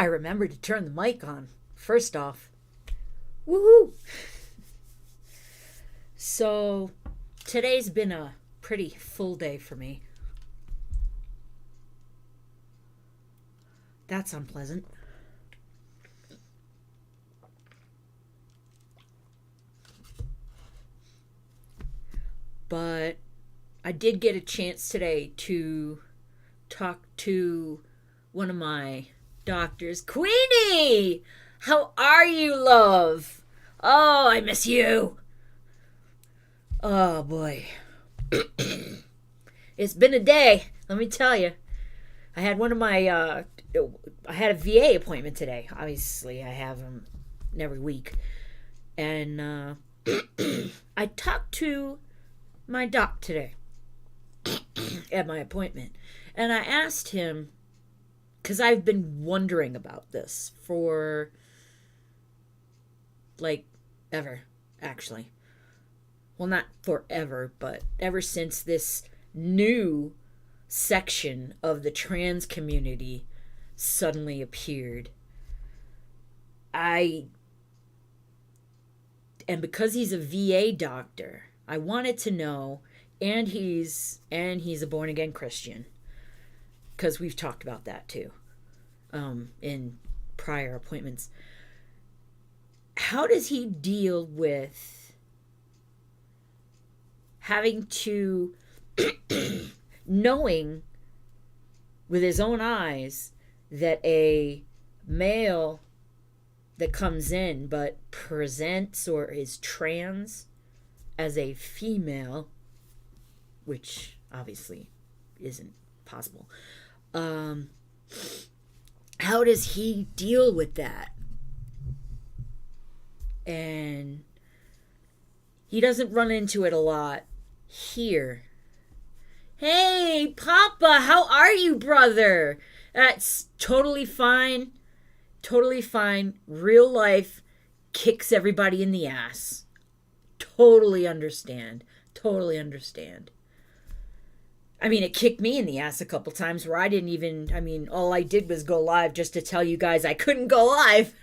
I remembered to turn the mic on. First off. Woohoo! So, today's been a pretty full day for me. That's unpleasant. But I did get a chance today to talk to one of my doctors. Queenie! How are you, love? Oh, I miss you. Oh, boy. It's been a day, let me tell you. I had one of my, I had a VA appointment today. Obviously, I have them every week. And I talked to my doc today at my appointment. And I asked him, because I've been wondering about this for, like, ever, actually. Well, not forever, but ever since this new section of the trans community suddenly appeared. And because he's a VA doctor, I wanted to know, and he's a born again Christian, because we've talked about that too, in prior appointments. How does he deal with having to knowing with his own eyes that a male that comes in but presents or is trans as a female, which obviously isn't possible, how does he deal with that? And he doesn't run into it a lot here. Hey, Papa, how are you, brother? That's totally fine. Totally fine. Real life kicks everybody in the ass. Totally understand. Totally understand. I mean, it kicked me in the ass a couple times where all I did was go live just to tell you guys I couldn't go live.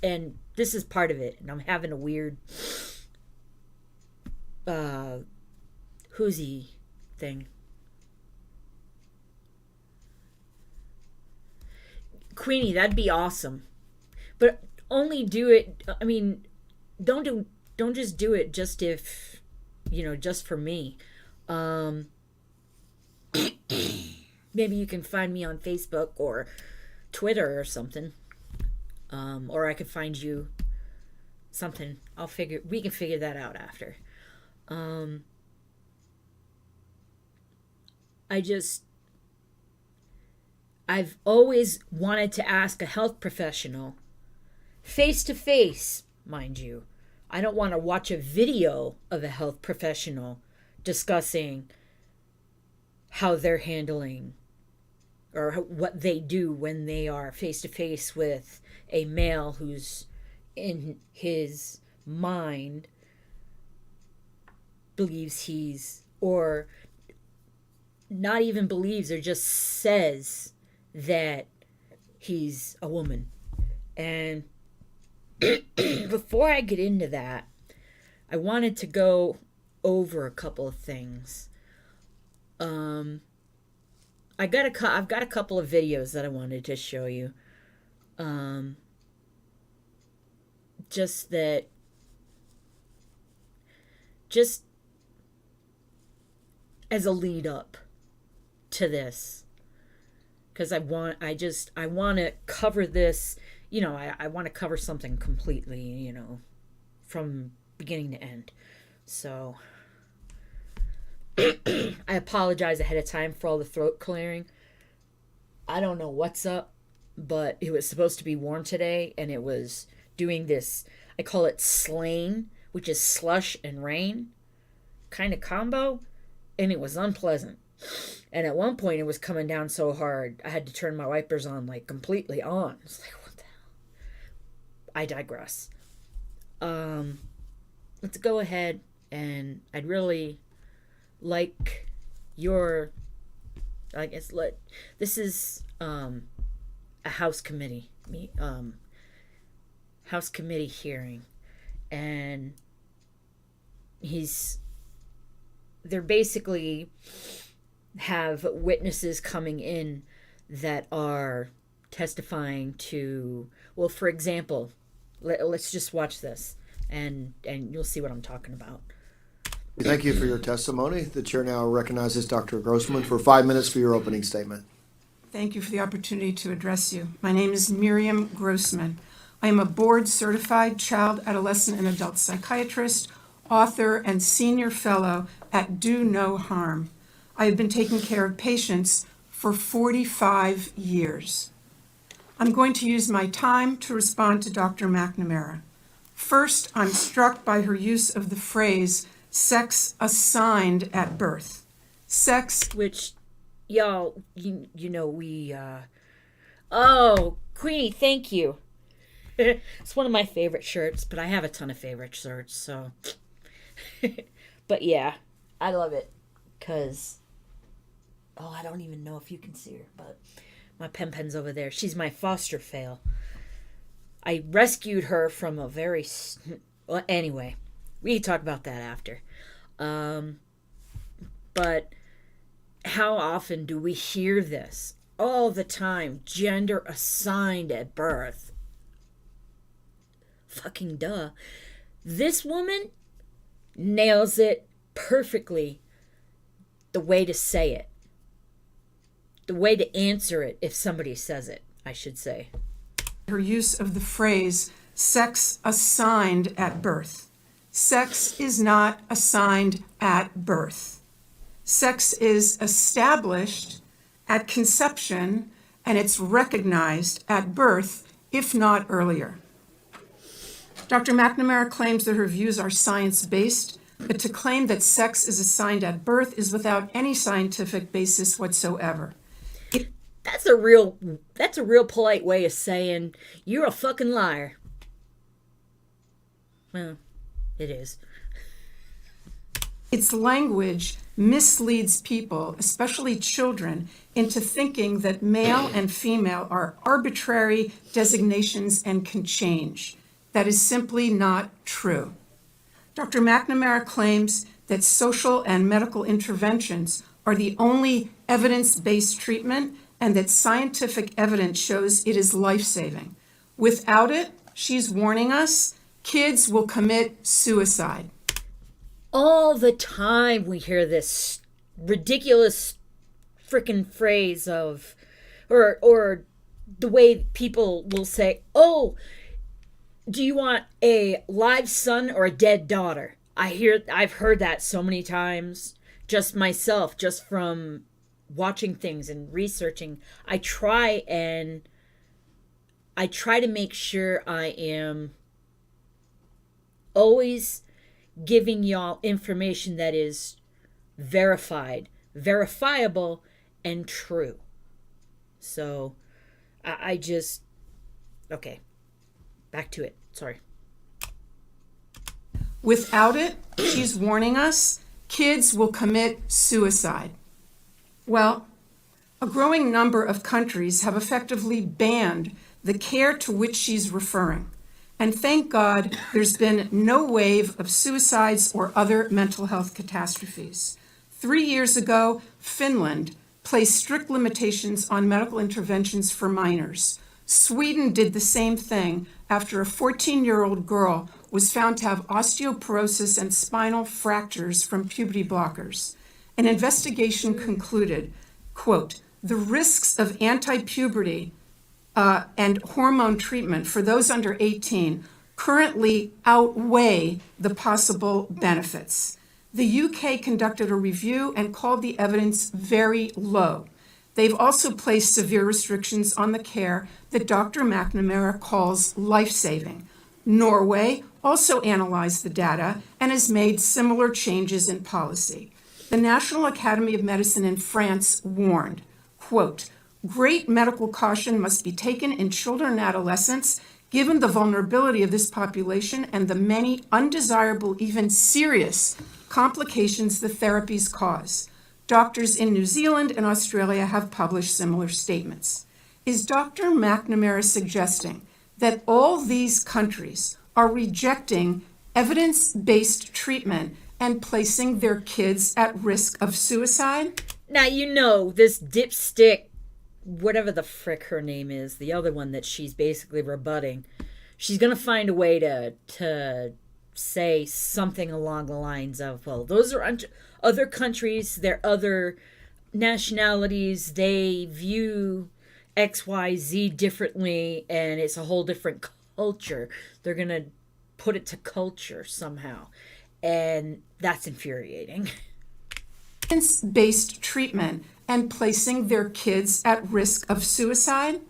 And this is part of it. And I'm having a weird whoozy thing. Queenie, that'd be awesome. But only do it, don't just do it just if, just for me. Maybe you can find me on Facebook or Twitter or something. Or I could find you something. We can figure that out after. I've always wanted to ask a health professional, face to face, mind you. I don't want to watch a video of a health professional discussing how they're handling or what they do when they are face to face with a male who's in his mind believes or not even believes, or just says that he's a woman. And before I get into that, I wanted to go over a couple of things. I've got a couple of videos that I wanted to show you. Just as a lead up to this, because I want to cover this. I want to cover something completely, from beginning to end. So I apologize ahead of time for all the throat clearing. I don't know what's up, but it was supposed to be warm today, and it was doing this, I call it slain, which is slush and rain kind of combo, and it was unpleasant. And at one point it was coming down so hard I had to turn my wipers on, like completely on. It's like, what the hell? I digress. Let's go ahead, and I'd really like your I guess this is a House committee hearing, and they're basically have witnesses coming in that are testifying to, well, for example, let's just watch this, and you'll see what I'm talking about. Thank you for your testimony. The chair now recognizes Dr. Grossman for 5 minutes for your opening statement. Thank you for the opportunity to address you. My name is Miriam Grossman. I am a board-certified child, adolescent, and adult psychiatrist, author, and senior fellow at Do No Harm. I have been taking care of patients for 45 years. I'm going to use my time to respond to Dr. McNamara. First, I'm struck by her use of the phrase sex assigned at birth. Sex, Which, y'all, you know, oh, Queenie, thank you. It's one of my favorite shirts, but I have a ton of favorite shirts, so. But yeah, I love it, because, oh, I don't even know if you can see her, but my Pen's over there. She's my foster fail. I rescued her from a very, well, anyway, we can talk about that after. But how often do we hear this? All the time. Gender assigned at birth. Fucking duh. This woman nails it perfectly. The way to say it. The way to answer it if somebody says it, I should say. her use of the phrase sex assigned at birth. Sex is not assigned at birth. Sex is established at conception, and it's recognized at birth, if not earlier. Dr. McNamara claims that her views are science-based, but to claim that sex is assigned at birth is without any scientific basis whatsoever. That's a real polite way of saying you're a fucking liar. Well, it is. Its language misleads people, especially children, into thinking that male and female are arbitrary designations and can change. That is simply not true. Dr. McNamara claims that social and medical interventions are the only evidence-based treatment and that scientific evidence shows it is life-saving. Without it, she's warning us, kids will commit suicide. All the time we hear this ridiculous freaking phrase of, or the way people will say, oh, do you want a live son or a dead daughter? I've heard that so many times, just myself, just from watching things and researching. I try to make sure I am always giving y'all information that is verifiable, and true. So, okay, back to it. Sorry. Without it, she's warning us, kids will commit suicide. Well, a growing number of countries have effectively banned the care to which she's referring. And thank God there's been no wave of suicides or other mental health catastrophes. 3 years ago, Finland placed strict limitations on medical interventions for minors. Sweden did the same thing after a 14-year-old girl was found to have osteoporosis and spinal fractures from puberty blockers. An investigation concluded, quote, the risks of anti-puberty and hormone treatment for those under 18 currently outweigh the possible benefits. The UK conducted a review and called the evidence very low. They've also placed severe restrictions on the care that Dr. McNamara calls life-saving. Norway also analyzed the data and has made similar changes in policy. The National Academy of Medicine in France warned, quote, great medical caution must be taken in children and adolescents, given the vulnerability of this population and the many undesirable, even serious complications the therapies cause. Doctors in New Zealand and Australia have published similar statements. Is Dr. McNamara suggesting that all these countries are rejecting evidence-based treatment and placing their kids at risk of suicide? Now, you know, this dipstick, whatever the frick her name is, the other one that she's basically rebutting, she's going to find a way to say something along the lines of, well, those are other countries, they're other nationalities, they view XYZ differently, and it's a whole different culture. They're going to put it to culture somehow. And that's infuriating. Evidence-based treatment and placing their kids at risk of suicide?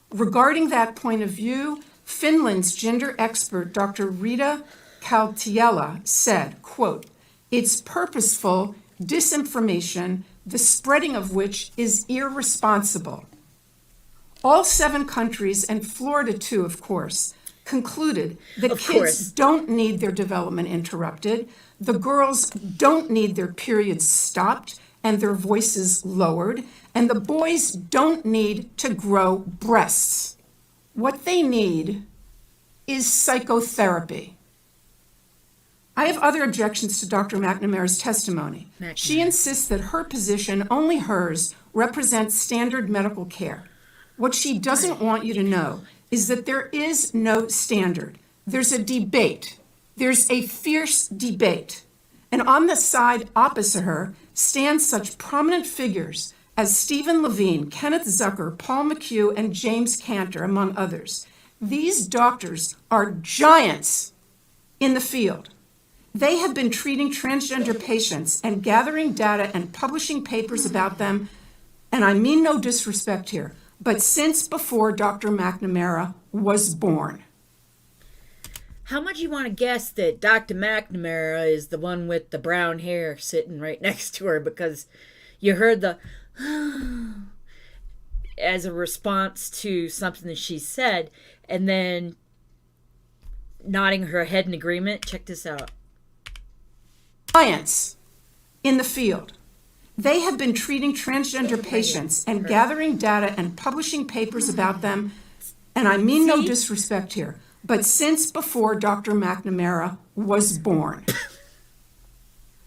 Regarding that point of view, Finland's gender expert, Dr. Rita Kaltiela, said, quote, "It's purposeful disinformation, the spreading of which is irresponsible." All 7 countries, and Florida too, of course, concluded that kids don't need their development interrupted, the girls don't need their periods stopped and their voices lowered, and the boys don't need to grow breasts. What they need is psychotherapy. I have other objections to Dr. McNamara's testimony. She insists that her position, only hers, represents standard medical care. What she doesn't want you to know is that there is no standard. There's a debate. There's a fierce debate. And on the side opposite her stand such prominent figures as Stephen Levine, Kenneth Zucker, Paul McHugh, and James Cantor, among others. These doctors are giants in the field. They have been treating transgender patients and gathering data and publishing papers about them, and I mean no disrespect here, but since before Dr. McNamara was born. How much you want to guess that Dr. McNamara is the one with the brown hair sitting right next to her? Because you heard the as a response to something that she said, and then nodding her head in agreement. Check this out. Science in the field. They have been treating transgender patients and gathering data and publishing papers about them, and I mean no disrespect here, but since before Dr. McNamara was born.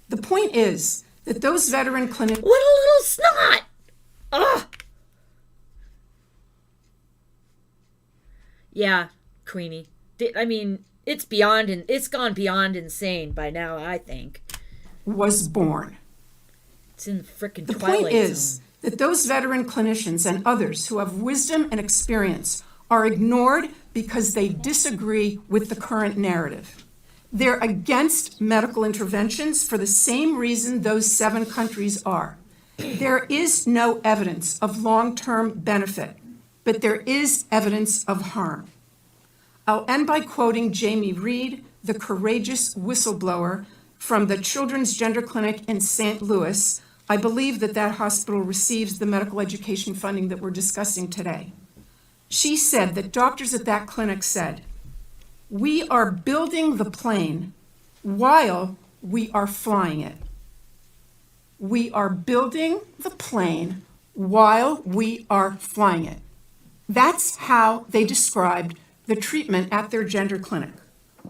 The point is that those veteran clinicians... What a little snot! Ugh! Yeah, Queenie. I mean, it's gone beyond insane by now, I think. Was born. It's in the frickin' The Twilight point is Zone. that those veteran clinicians and others who have wisdom and experience are ignored because they disagree with the current narrative. They're against medical interventions for the same reason those 7 countries are. There is no evidence of long-term benefit, but there is evidence of harm. I'll end by quoting Jamie Reed, the courageous whistleblower from the Children's Gender Clinic in St. Louis. I believe that hospital receives the medical education funding that we're discussing today. She said that doctors at that clinic said, "We are building the plane while we are flying it." We are building the plane while we are flying it. That's how they described the treatment at their gender clinic.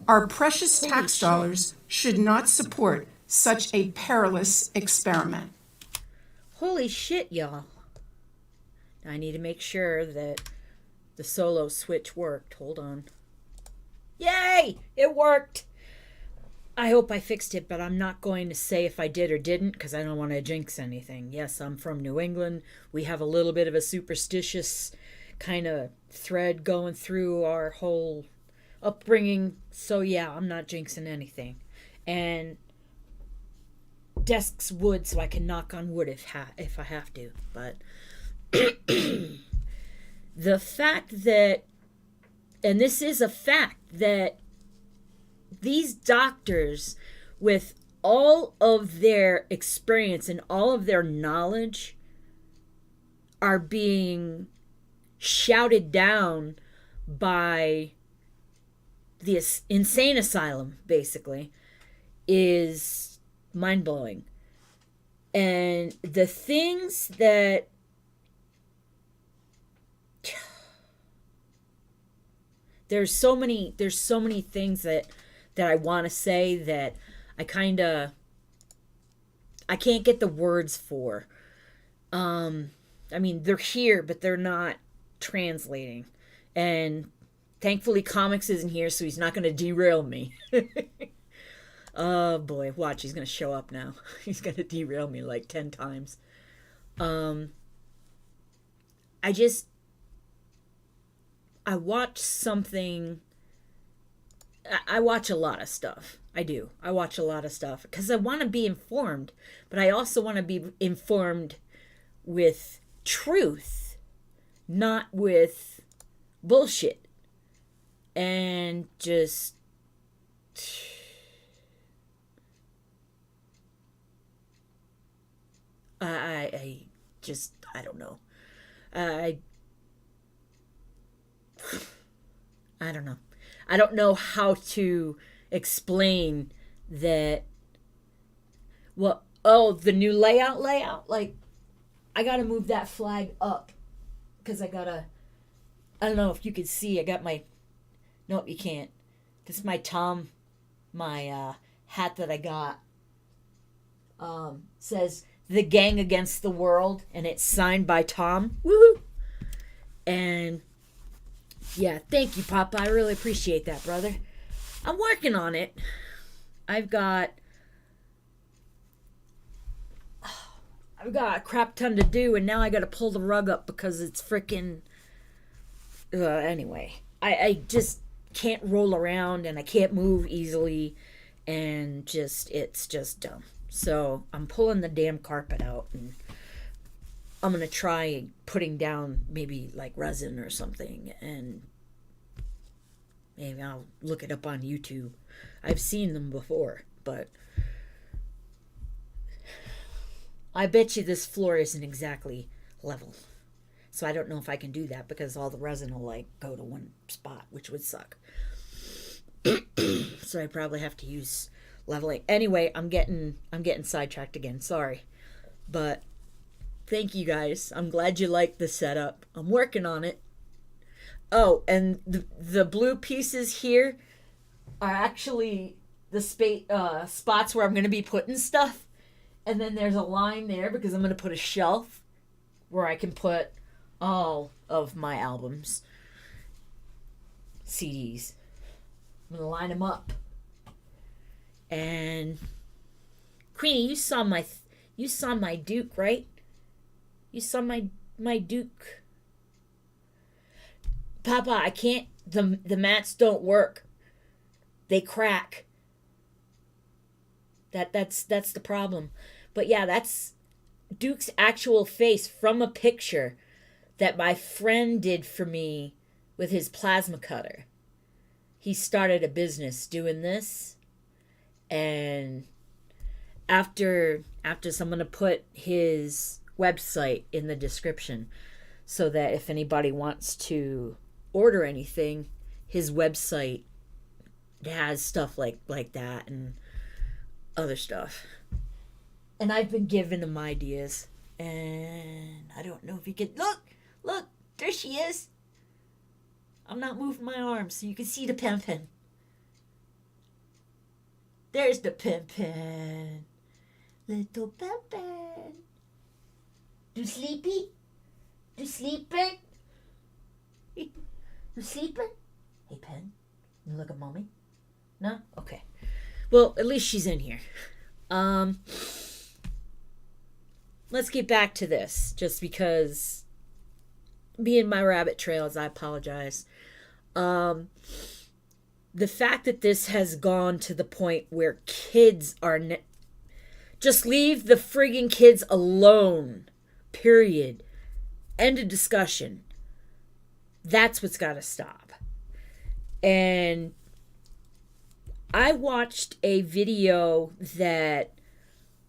Our precious tax dollars should not support such a perilous experiment. Holy shit, y'all. I need to make sure that the solo switch worked. Hold on. Yay! It worked! I hope I fixed it, but I'm not going to say if I did or didn't because I don't want to jinx anything. Yes, I'm from New England. We have a little bit of a superstitious kind of thread going through our whole upbringing. So yeah, I'm not jinxing anything. And desk's wood, so I can knock on wood if I have to. But the fact that, and this is a fact, that these doctors, with all of their experience and all of their knowledge, are being shouted down by the insane asylum, basically, is mind-blowing. And the things that there's so many things that I want to say that I can't get the words for. I mean, they're here, but they're not translating. And thankfully Comics isn't here, so he's not going to derail me. Oh boy, watch, he's going to show up now. He's going to derail me like 10 times. I watch something. I watch a lot of stuff. I do. I watch a lot of stuff because I want to be informed, but I also want to be informed with truth, not with bullshit. And just. I don't know. I don't know. I don't know how to explain that. Well, oh, the new layout. Like, I gotta move that flag up because I don't know if you can see. I got my. Nope, you can't. This is my hat that I got. Says "The Gang Against the World," and it's signed by Tom. Woohoo! And yeah, thank you, Papa. I really appreciate that, brother. I'm working on it. I've got a crap ton to do, and now I got to pull the rug up because it's freaking. Anyway, I just can't roll around and I can't move easily, and it's just dumb. So I'm pulling the damn carpet out, and I'm gonna try putting down maybe like resin or something, and maybe I'll look it up on YouTube. I've seen them before, but I bet you this floor isn't exactly level. So I don't know if I can do that because all the resin will like go to one spot, which would suck. So I probably have to use leveling. Anyway, I'm getting sidetracked again. Sorry. But thank you guys. I'm glad you liked the setup. I'm working on it. Oh, and the blue pieces here are actually the spots where I'm going to be putting stuff. And then there's a line there because I'm going to put a shelf where I can put all of my albums, CDs. I'm going to line them up. And Queenie, you saw my Duke, right? You saw my Duke. Papa, I can't. The mats don't work. They crack. That's the problem. But yeah, that's Duke's actual face from a picture that my friend did for me with his plasma cutter. He started a business doing this, and after so I'm going to put his website in the description so that if anybody wants to order anything, his website has stuff like that and other stuff. And I've been giving him ideas, and I don't know if he can look, there she is. I'm not moving my arms so you can see the pen. There's the pen. Little pen. You sleepy? You sleeping? You sleeping? Hey, Pen, you look at mommy? No? Okay. Well, at least she's in here. Let's get back to this, just because me and my rabbit trails, I apologize. The fact that this has gone to the point where kids are... just leave the friggin' kids alone. Period. End of discussion. That's what's got to stop. And I watched a video that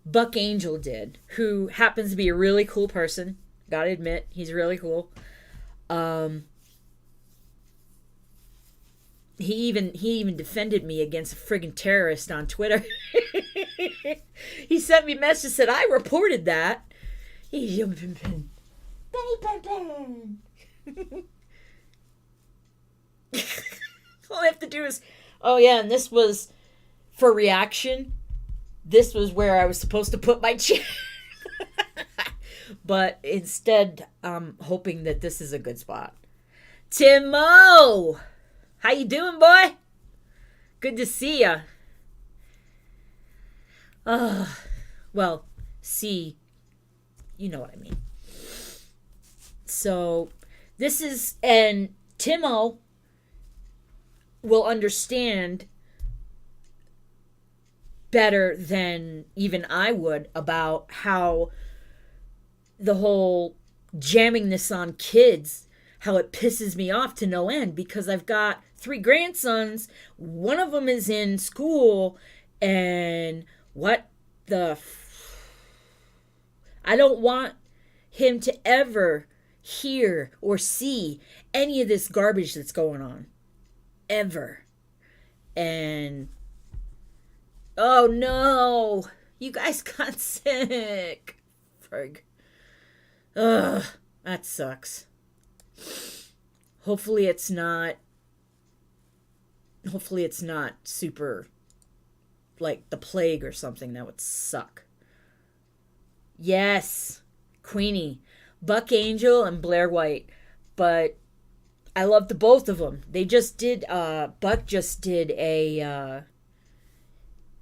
Buck Angel did, who happens to be a really cool person. Gotta admit, he's really cool. He even defended me against a friggin' terrorist on Twitter. He sent me a message, said, I reported that. He's Young Pin Pin. Benny Pin Pin. All I have to do is, oh yeah, and this was for reaction. This was where I was supposed to put my chair. But instead, I'm hoping that this is a good spot. Timo! How you doing, boy? Good to see ya. Well, see, you know what I mean. So, this is, and Timo will understand better than even I would about how the whole jamming this on kids, how it pisses me off to no end, because I've got 3 grandsons. One of them is in school, and what the I don't want him to ever hear or see any of this garbage that's going on. Ever. And oh no, you guys got sick. Frig. Ugh, that sucks. Hopefully it's not super like the plague or something. That would suck. Yes, Queenie, Buck Angel and Blair White, but I love the both of them. They just did Buck just did a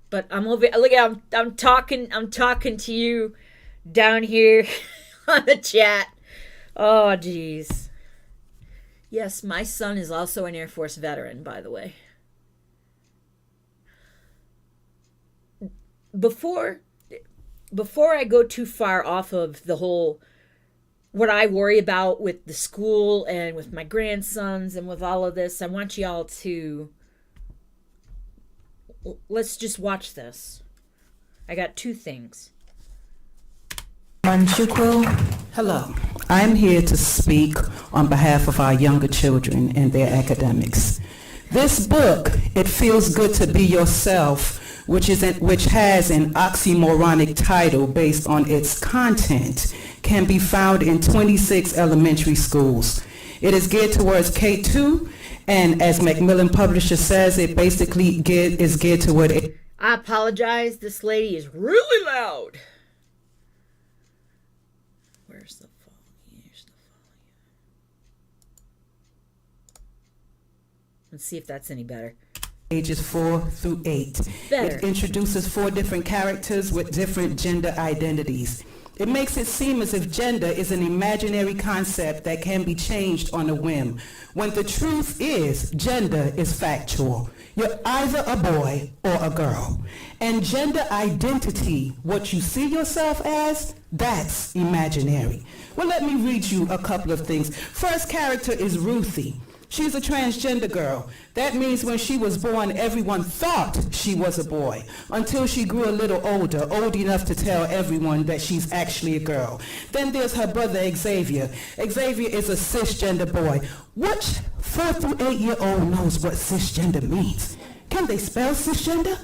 but I'm over, look at, I'm talking to you down here on the chat. Oh jeez. Yes, my son is also an Air Force veteran, by the way. Before I go too far off of the whole what I worry about with the school and with my grandsons and with all of this, I want y'all to let's just watch this. I got 2 things. Manchukwil, hello. I am here to speak on behalf of our younger children and their academics. This book, It Feels Good to Be Yourself, which has an oxymoronic title based on its content, can be found in 26 elementary schools. It is geared towards K2, and as Macmillan Publisher says, it basically is geared toward it. I apologize. This lady is really loud. Where's the volume? Here's the volume. Let's see if that's any better. Ages 4 through 8. Better. It introduces 4 different characters with different gender identities. It makes it seem as if gender is an imaginary concept that can be changed on a whim, when the truth is gender is factual. You're either a boy or a girl. And gender identity, what you see yourself as, that's imaginary. Well, let me read you a couple of things. First character is Ruthie. She's a transgender girl. That means when she was born, everyone thought she was a boy until she grew a little older, old enough to tell everyone that she's actually a girl. Then there's her brother, Xavier. Xavier is a cisgender boy. What 4 through 8-year-old knows what cisgender means? Can they spell cisgender?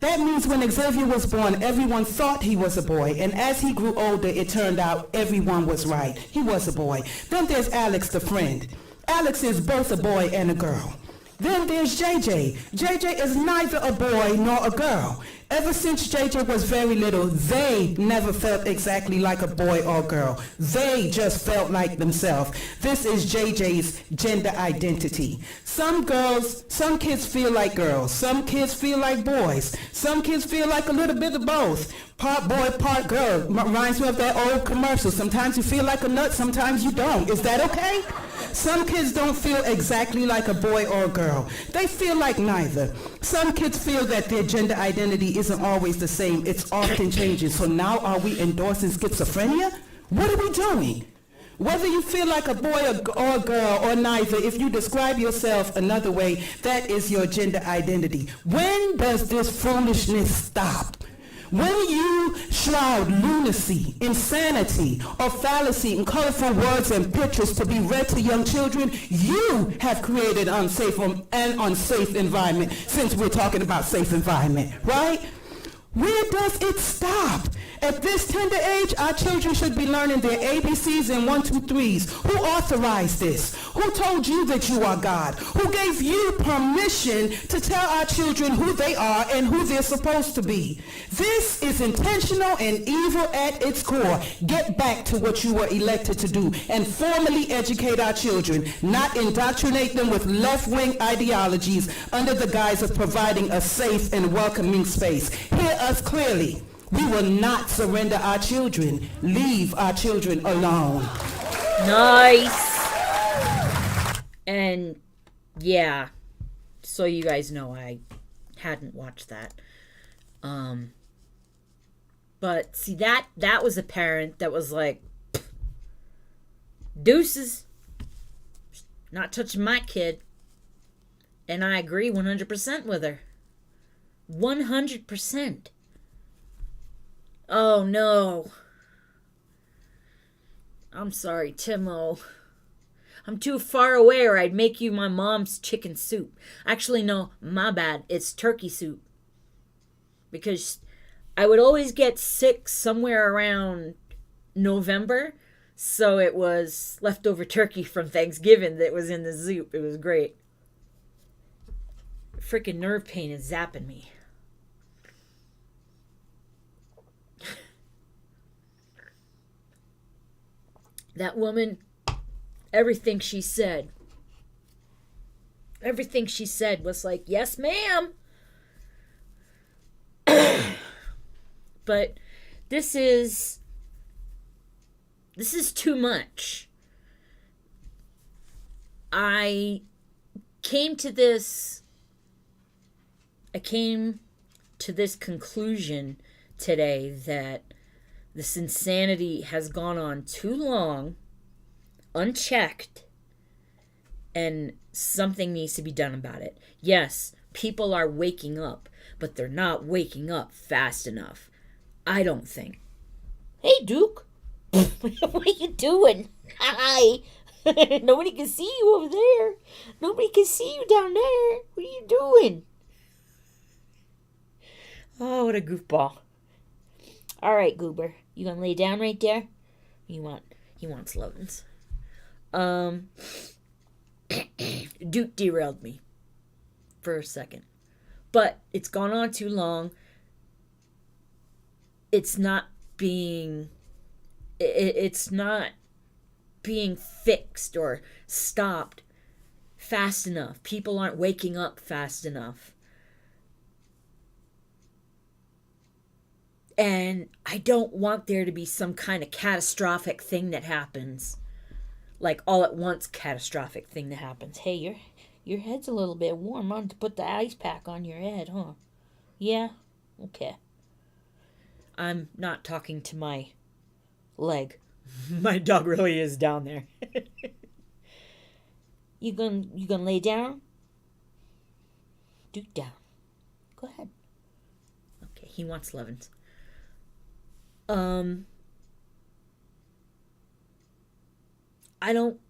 That means when Xavier was born, everyone thought he was a boy, and as he grew older, it turned out everyone was right. He was a boy. Then there's Alex, the friend. Alex is both a boy and a girl. Then there's JJ. JJ is neither a boy nor a girl. Ever since JJ was very little, they never felt exactly like a boy or girl. They just felt like themselves. This is JJ's gender identity. Some kids feel like girls. Some kids feel like boys. Some kids feel like a little bit of both. Part boy, part girl. Reminds me of that old commercial. Sometimes you feel like a nut, sometimes you don't. Is that okay? Some kids don't feel exactly like a boy or a girl. They feel like neither. Some kids feel that their gender identity isn't always the same. It's often changing. So now are we endorsing schizophrenia? What are we doing? Whether you feel like a boy or a girl or neither, if you describe yourself another way, that is your gender identity. When does this foolishness stop? When you shroud lunacy, insanity, or fallacy in colorful words and pictures to be read to young children, you have created an unsafe environment, since we're talking about safe environment, right? Where does it stop? At this tender age, our children should be learning their ABCs and 1, 2, 3s. Who authorized this? Who told you that you are God? Who gave you permission to tell our children who they are and who they're supposed to be? This is intentional and evil at its core. Get back to what you were elected to do and formally educate our children, not indoctrinate them with left-wing ideologies under the guise of providing a safe and welcoming space. Hear us clearly. We will not surrender our children. Leave our children alone. Nice. And yeah, so you guys know I hadn't watched that. But see, that was a parent that was like, deuces, not touching my kid. And I agree 100% with her. 100%. Oh no. I'm sorry, Timo. I'm too far away or I'd make you my mom's chicken soup. Actually, no, my bad. It's turkey soup. Because I would always get sick somewhere around November. So it was leftover turkey from Thanksgiving that was in the soup. It was great. Freaking nerve pain is zapping me. That woman, everything she said was like, yes, ma'am. But this is too much. I came to this conclusion today that this insanity has gone on too long, unchecked, and something needs to be done about it. Yes, people are waking up, but they're not waking up fast enough. I don't think. Hey, Duke. What are you doing? Hi. Nobody can see you over there. Nobody can see you down there. What are you doing? Oh, what a goofball. All right, Goober. You gonna lay down right there? He wants lovins. Duke derailed me for a second. But it's gone on too long. It's not being fixed or stopped fast enough. People aren't waking up fast enough. And I don't want there to be some kind of catastrophic thing that happens. Like all at once catastrophic thing that happens. Hey, your head's a little bit warm. I'm to put the ice pack on your head, huh? Yeah? Okay. I'm not talking to my leg. My dog really is down there. You gonna lay down? Duke down. Go ahead. Okay, he wants lovins. I don't...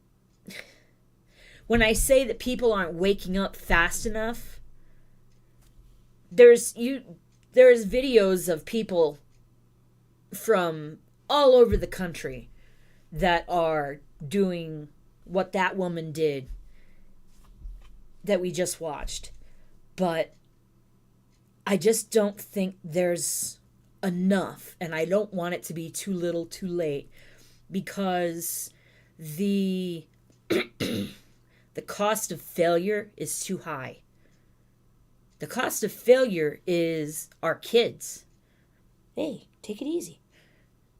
When I say that people aren't waking up fast enough, there's videos of people from all over the country that are doing what that woman did that we just watched. But I just don't think there's enough, and I don't want it to be too little too late, because the cost of failure is too high. The cost of failure is our kids. Hey, take it easy.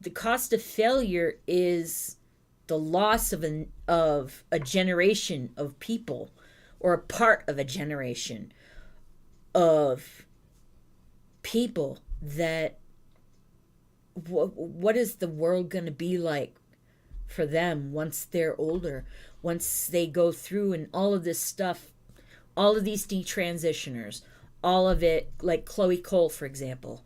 The cost of failure is the loss of a generation of people, or a part of a generation of people that what is the world going to be like for them once they're older, once they go through and all of this stuff, all of these detransitioners, all of it, like Chloe Cole, for example.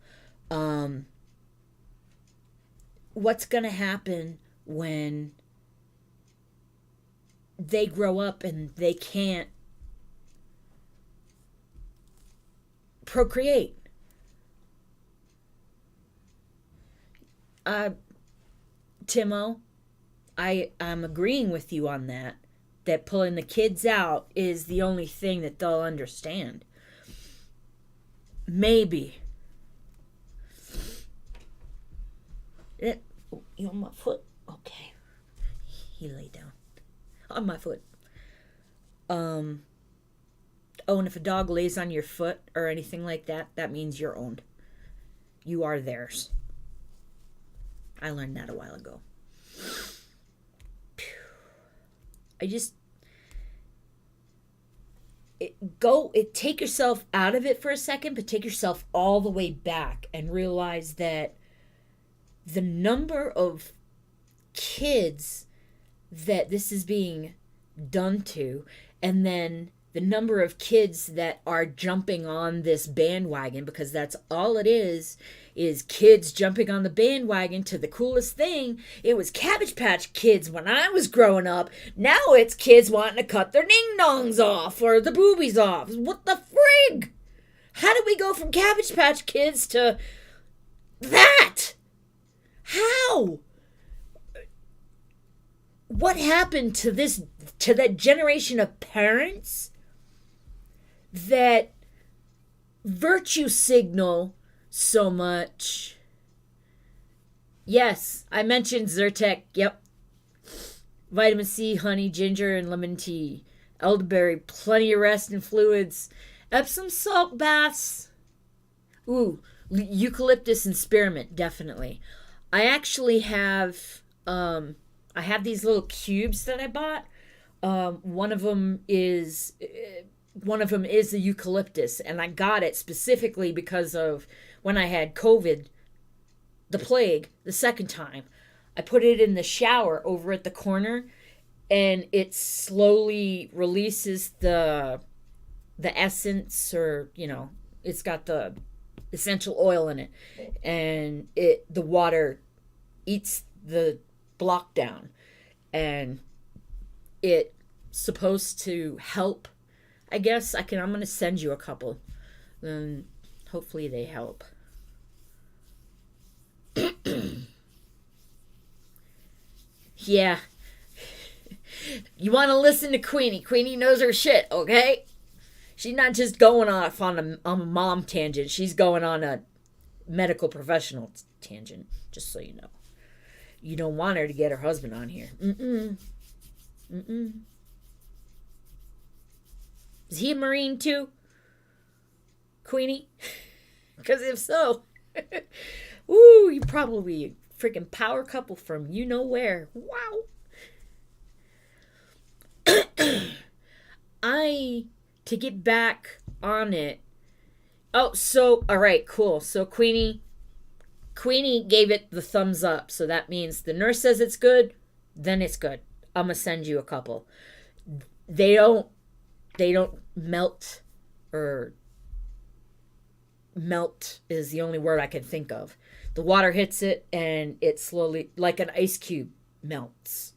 What's going to happen when they grow up and they can't procreate? Timo, I'm agreeing with you on that. That pulling the kids out is the only thing that they'll understand. Maybe. You on my foot? Okay. He lay down. On my foot. Oh, and if a dog lays on your foot or anything like that, that means you're owned. You are theirs. I learned that a while ago. Take yourself out of it for a second, but take yourself all the way back and realize that the number of kids that this is being done to, and then the number of kids that are jumping on this bandwagon, because that's all it is kids jumping on the bandwagon to the coolest thing. It was Cabbage Patch Kids when I was growing up. Now it's kids wanting to cut their ding-dongs off or the boobies off. What the frig? How did we go from Cabbage Patch Kids to that? How? What happened to that generation of parents that virtue signal so much? Yes, I mentioned Zyrtec. Yep. Vitamin C, honey, ginger, and lemon tea. Elderberry, plenty of rest and fluids. Epsom salt baths. Ooh, eucalyptus and spearmint, definitely. I actually have, I have these little cubes that I bought. One of them is the eucalyptus, and I got it specifically because of when I had COVID, the plague, the second time. I put it in the shower over at the corner, and it slowly releases the essence, or it's got the essential oil in it, and the water eats the block down, and it's supposed to help. I guess I'm going to send you a couple. Then hopefully they help. Yeah. You want to listen to Queenie. Queenie knows her shit, okay? She's not just going off on a mom tangent. She's going on a medical professional tangent, just so you know. You don't want her to get her husband on here. Is he a Marine too? Queenie? Because if so, ooh, you're probably a freaking power couple from you know where. Wow. To get back on it. Oh, so, all right, cool. So Queenie gave it the thumbs up. So that means the nurse says it's good, then it's good. I'm going to send you a couple. They don't melt, or melt is the only word I can think of. The water hits it and it slowly, like an ice cube, melts.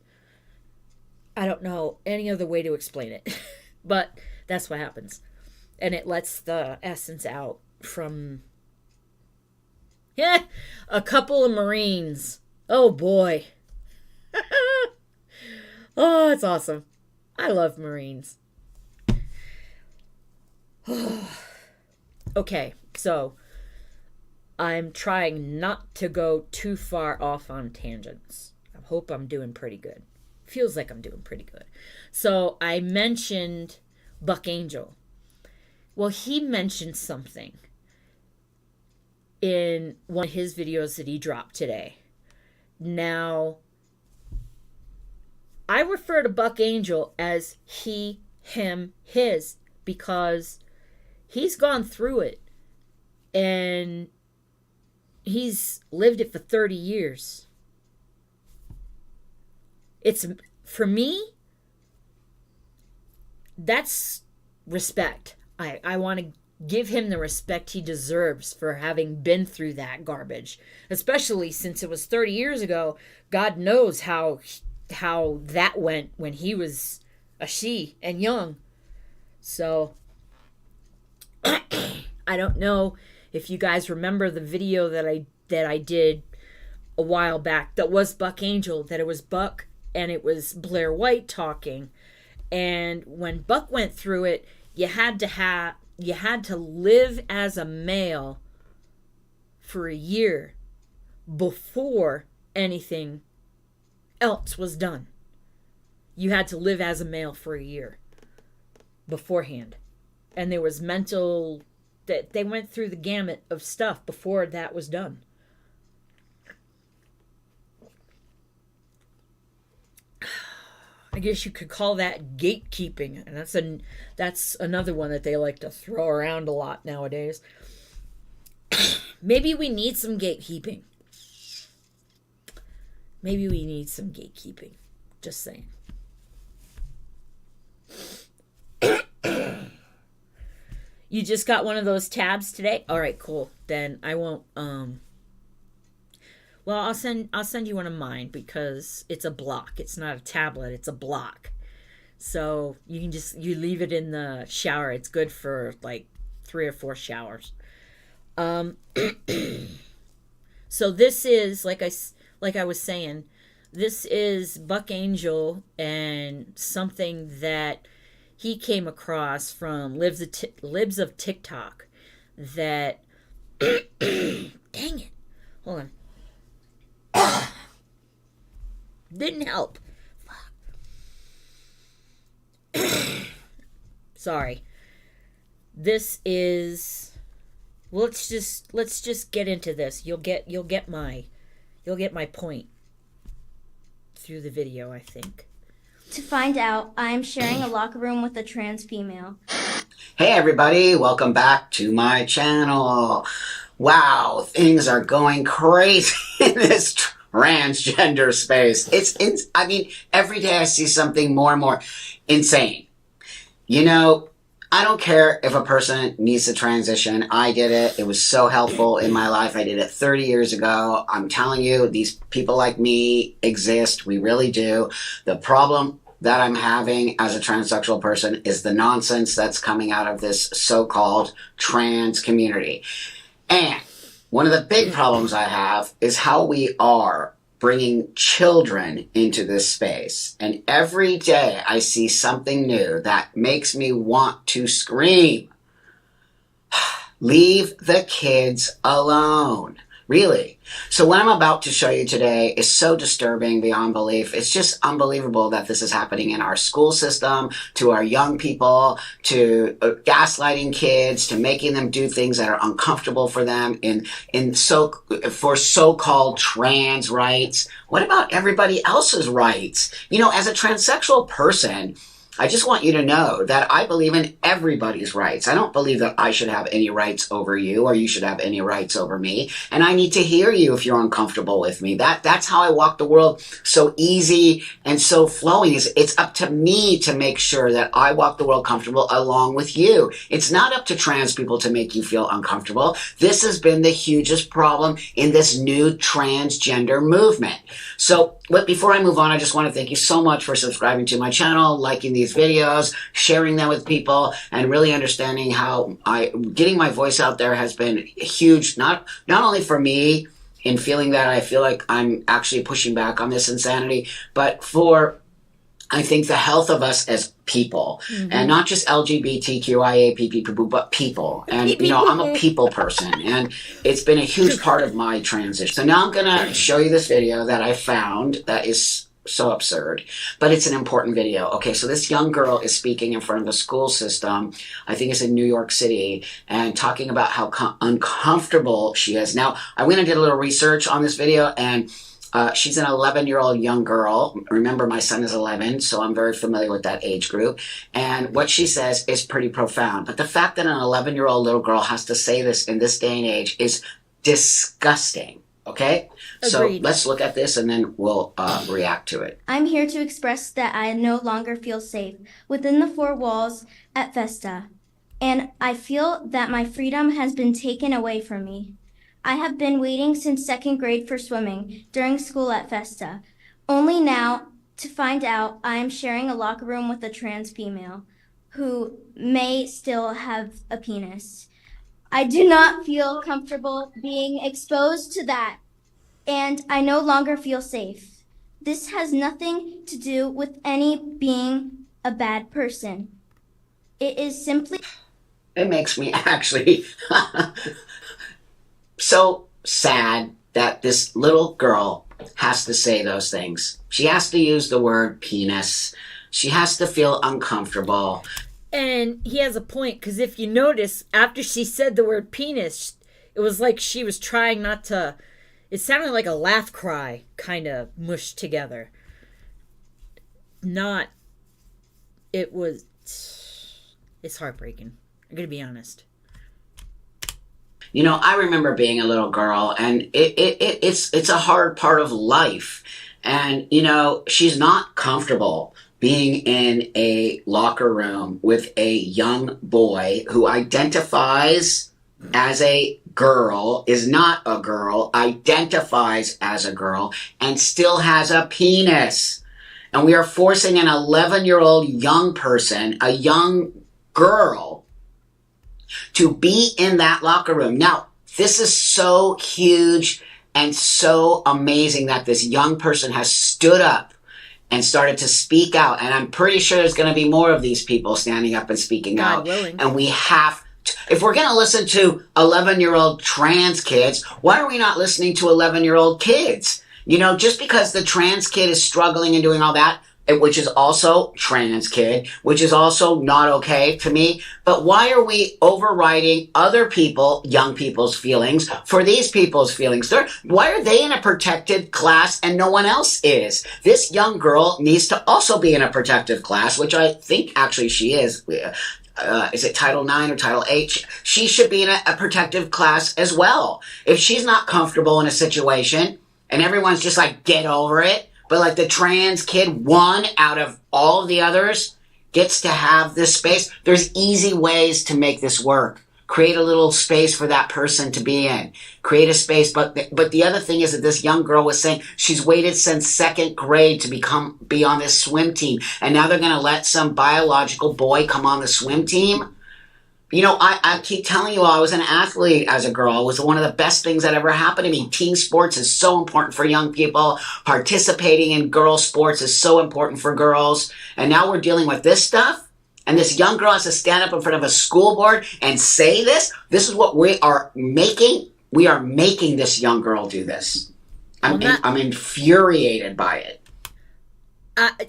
I don't know any other way to explain it, but that's what happens. And it lets the essence out from a couple of Marines. Oh boy. Oh, it's awesome. I love Marines. Okay, so I'm trying not to go too far off on tangents. I hope I'm doing pretty good. Feels like I'm doing pretty good. So I mentioned Buck Angel. Well, he mentioned something in one of his videos that he dropped today. Now, I refer to Buck Angel as he, him, his, because he's gone through it and he's lived it for 30 years. It's, for me, that's respect. I want to give him the respect he deserves for having been through that garbage, especially since it was 30 years ago. God knows how that went when he was a she and young. So I don't know if you guys remember the video that I did a while back that was Buck Angel, that it was Buck and it was Blair White talking. And when Buck went through it, you had to live as a male for a year before anything else was done. You had to live as a male for a year beforehand. And there was mental, that they went through the gamut of stuff before that was done. I guess you could call that gatekeeping, and that's another one that they like to throw around a lot nowadays. Maybe we need some gatekeeping. Maybe we need some gatekeeping. Just saying. You just got one of those tabs today? All right, cool. Then I won't well, I'll send you one of mine because it's a block. It's not a tablet, it's a block. So you can you leave it in the shower. It's good for like 3 or 4 showers. So this is like I was saying, this is Buck Angel and something that he came across from Libs of TikTok that dang it. Hold on. Didn't help. Sorry. This is let's just get into this. You'll get my point through the video, I think. To find out, I'm sharing a locker room with a trans female. Hey everybody, welcome back to my channel. Wow, things are going crazy in this transgender space. I mean, every day I see something more and more insane. You know, I don't care if a person needs to transition. I did it. It was so helpful in my life. I did it 30 years ago. I'm telling you, these people like me exist. We really do. The problem that I'm having as a transsexual person is the nonsense that's coming out of this so-called trans community. And one of the big problems I have is how we are bringing children into this space. And every day I see something new that makes me want to scream. Leave the kids alone. Really. So what I'm about to show you today is so disturbing beyond belief. It's just unbelievable that this is happening in our school system, to our young people, to gaslighting kids, to making them do things that are uncomfortable for them for so-called trans rights. What about everybody else's rights? You know, as a transsexual person, I just want you to know that I believe in everybody's rights. I don't believe that I should have any rights over you or you should have any rights over me. And I need to hear you if you're uncomfortable with me. That's how I walk the world so easy and so flowing. It's up to me to make sure that I walk the world comfortable along with you. It's not up to trans people to make you feel uncomfortable. This has been the hugest problem in this new transgender movement. So before I move on, I just want to thank you so much for subscribing to my channel, liking these videos, sharing them with people, and really understanding how getting my voice out there has been huge, not only for me in feeling that I feel like I'm actually pushing back on this insanity, but for, I think, the health of us as people, and not just LGBTQIA people, but people. And, you know, I'm a people person, and it's been a huge part of my transition. So now I'm going to show you this video that I found that is so absurd, but it's an important video. Okay, so this young girl is speaking in front of the school system, I think it's in New York City, and talking about how uncomfortable she is. Now, I went and did a little research on this video, and she's an 11-year-old young girl. Remember, my son is 11, so I'm very familiar with that age group. And what she says is pretty profound. But the fact that an 11-year-old little girl has to say this in this day and age is disgusting. Okay? Agreed. So let's look at this and then we'll react to it. I'm here to express that I no longer feel safe within the 4 walls at Festa, and I feel that my freedom has been taken away from me. I have been waiting since 2nd grade for swimming during school at Festa, only now to find out I am sharing a locker room with a trans female who may still have a penis. I do not feel comfortable being exposed to that. and I no longer feel safe. This has nothing to do with any being a bad person. It is simply It makes me actually so sad that this little girl has to say those things. She has to use the word penis. She has to feel uncomfortable. And he has a point, because if you notice, after she said the word penis, it was like she was trying not to. It sounded like a laugh cry kind of mushed together. Not. It was. It's heartbreaking. I'm going to be honest. You know, I remember being a little girl, and it's a hard part of life. And, you know, she's not comfortable being in a locker room with a young boy who identifies as a girl, is not a girl, identifies as a girl, and still has a penis. And we are forcing an 11-year-old young person, a young girl, to be in that locker room. Now, this is so huge and so amazing that this young person has stood up and started to speak out. And I'm pretty sure there's going to be more of these people standing up and speaking God out. willing. And we have to, if we're going to listen to 11-year-old trans kids, why are we not listening to 11-year-old kids? You know, just because the trans kid is struggling and doing all that, which is also trans kid, which is also not okay to me. But why are we overriding other people, young people's feelings for these people's feelings? Why are they in a protected class and no one else is? This young girl needs to also be in a protective class, which I think actually she is. Is it Title IX or Title VIII? She should be in a protective class as well. If she's not comfortable in a situation and everyone's just like, get over it, but like the trans kid, one out of all of the others, gets to have this space. There's easy ways to make this work. Create a little space for that person to be in. Create a space. But the other thing is that this young girl was saying she's waited since second grade to be on this swim team. And now they're going to let some biological boy come on the swim team. You know, I keep telling you all, I was an athlete as a girl. It was one of the best things that ever happened to me. Team sports is so important for young people. Participating in girl sports is so important for girls. And now we're dealing with this stuff. And this young girl has to stand up in front of a school board and say this. This is what we are making. We are making this young girl do this. I'm infuriated by it.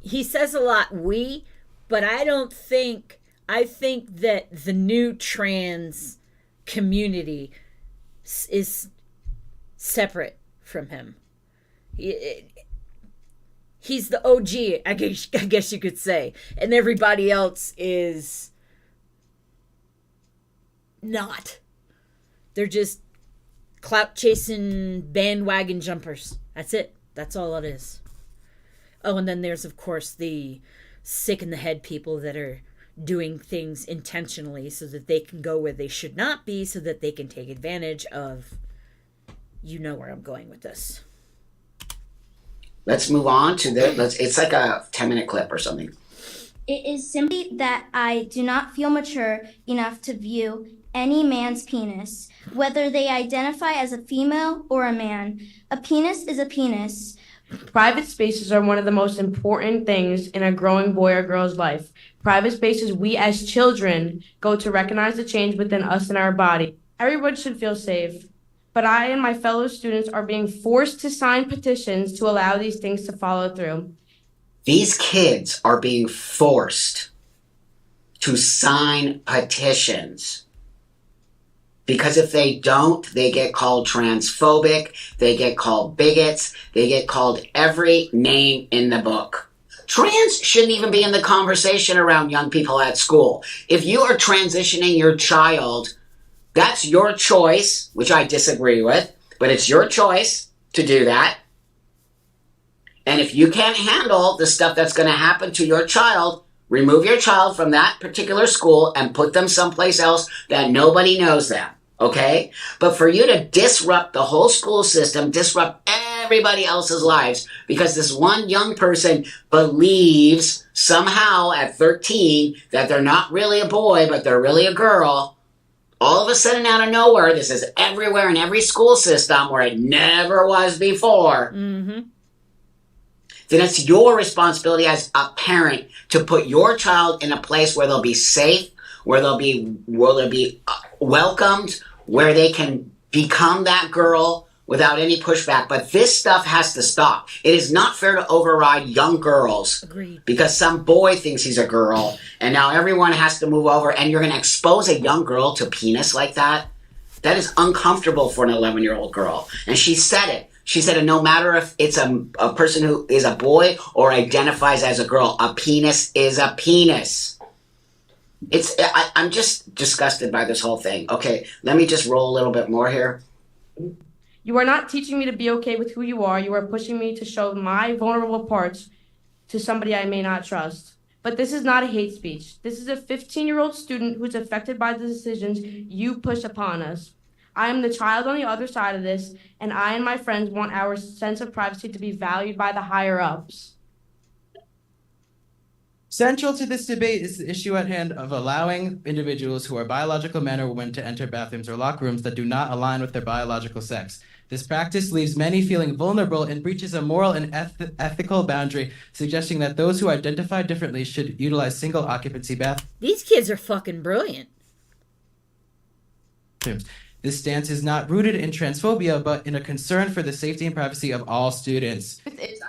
He says a lot, but I think that the new trans community is separate from him. He's the OG, I guess you could say. And everybody else is not. They're just clout chasing bandwagon jumpers. That's it. That's all it is. Oh, and then there's, of course, the sick in the head people that are doing things intentionally so that they can go where they should not be, so that they can take advantage of, you know where I'm going with this. Let's move on to it's like a 10-minute clip or something. It is simply that I do not feel mature enough to view any man's penis, whether they identify as a female or a man. A penis is a penis. Private spaces are one of the most important things in a growing boy or girl's life. Private spaces we as children go to recognize the change within us and our body. Everyone should feel safe. But I and my fellow students are being forced to sign petitions to allow these things to follow through. These kids are being forced to sign petitions. Because if they don't, they get called transphobic, they get called bigots, they get called every name in the book. Trans shouldn't even be in the conversation around young people at school. If you are transitioning your child, that's your choice, which I disagree with, but it's your choice to do that. And if you can't handle the stuff that's going to happen to your child, remove your child from that particular school and put them someplace else that nobody knows them, okay? But for you to disrupt the whole school system, disrupt everybody else's lives because this one young person believes somehow at 13 that they're not really a boy, but they're really a girl. all of a sudden out of nowhere, this is everywhere in every school system where it never was before, then it's your responsibility as a parent to put your child in a place where they'll be safe, where they'll be welcomed, where they can become that girl without any pushback. But this stuff has to stop. It is not fair to override young girls. Agreed. Because some boy thinks he's a girl, and now everyone has to move over, and you're going to expose a young girl to penis like that? That is uncomfortable for an 11-year-old girl. And she said it. She said it, no matter if it's a person who is a boy or identifies as a girl, a penis is a penis. I'm just disgusted by this whole thing. Okay, let me just roll a little bit more here. You are not teaching me to be okay with who you are. You are pushing me to show my vulnerable parts to somebody I may not trust. But this is not a hate speech. This is a 15-year-old student who's affected by the decisions you push upon us. I am the child on the other side of this, and I and my friends want our sense of privacy to be valued by the higher-ups. Central to this debate is the issue at hand of allowing individuals who are biological men or women to enter bathrooms or locker rooms that do not align with their biological sex. This practice leaves many feeling vulnerable and breaches a moral and ethical boundary, suggesting that those who identify differently should utilize single occupancy bathrooms. These kids are fucking brilliant. This stance is not rooted in transphobia, but in a concern for the safety and privacy of all students.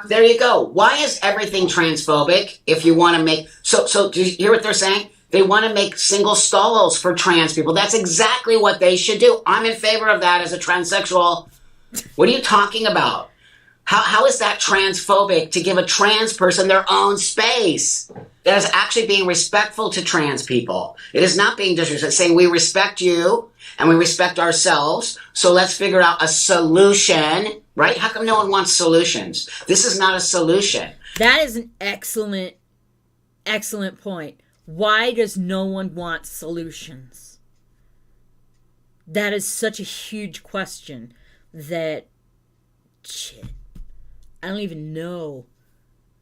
There you go. Why is everything transphobic if you want to make... So do you hear what they're saying? They want to make single stalls for trans people. That's exactly what they should do. I'm in favor of that as a transsexual. What are you talking about? How is that transphobic to give a trans person their own space? That is actually being respectful to trans people. It is not being disrespectful. It's saying we respect you and we respect ourselves, so let's figure out a solution, right? How come no one wants solutions? This is not a solution. That is an excellent point. Why does no one want solutions? That is such a huge question that, shit, I don't even know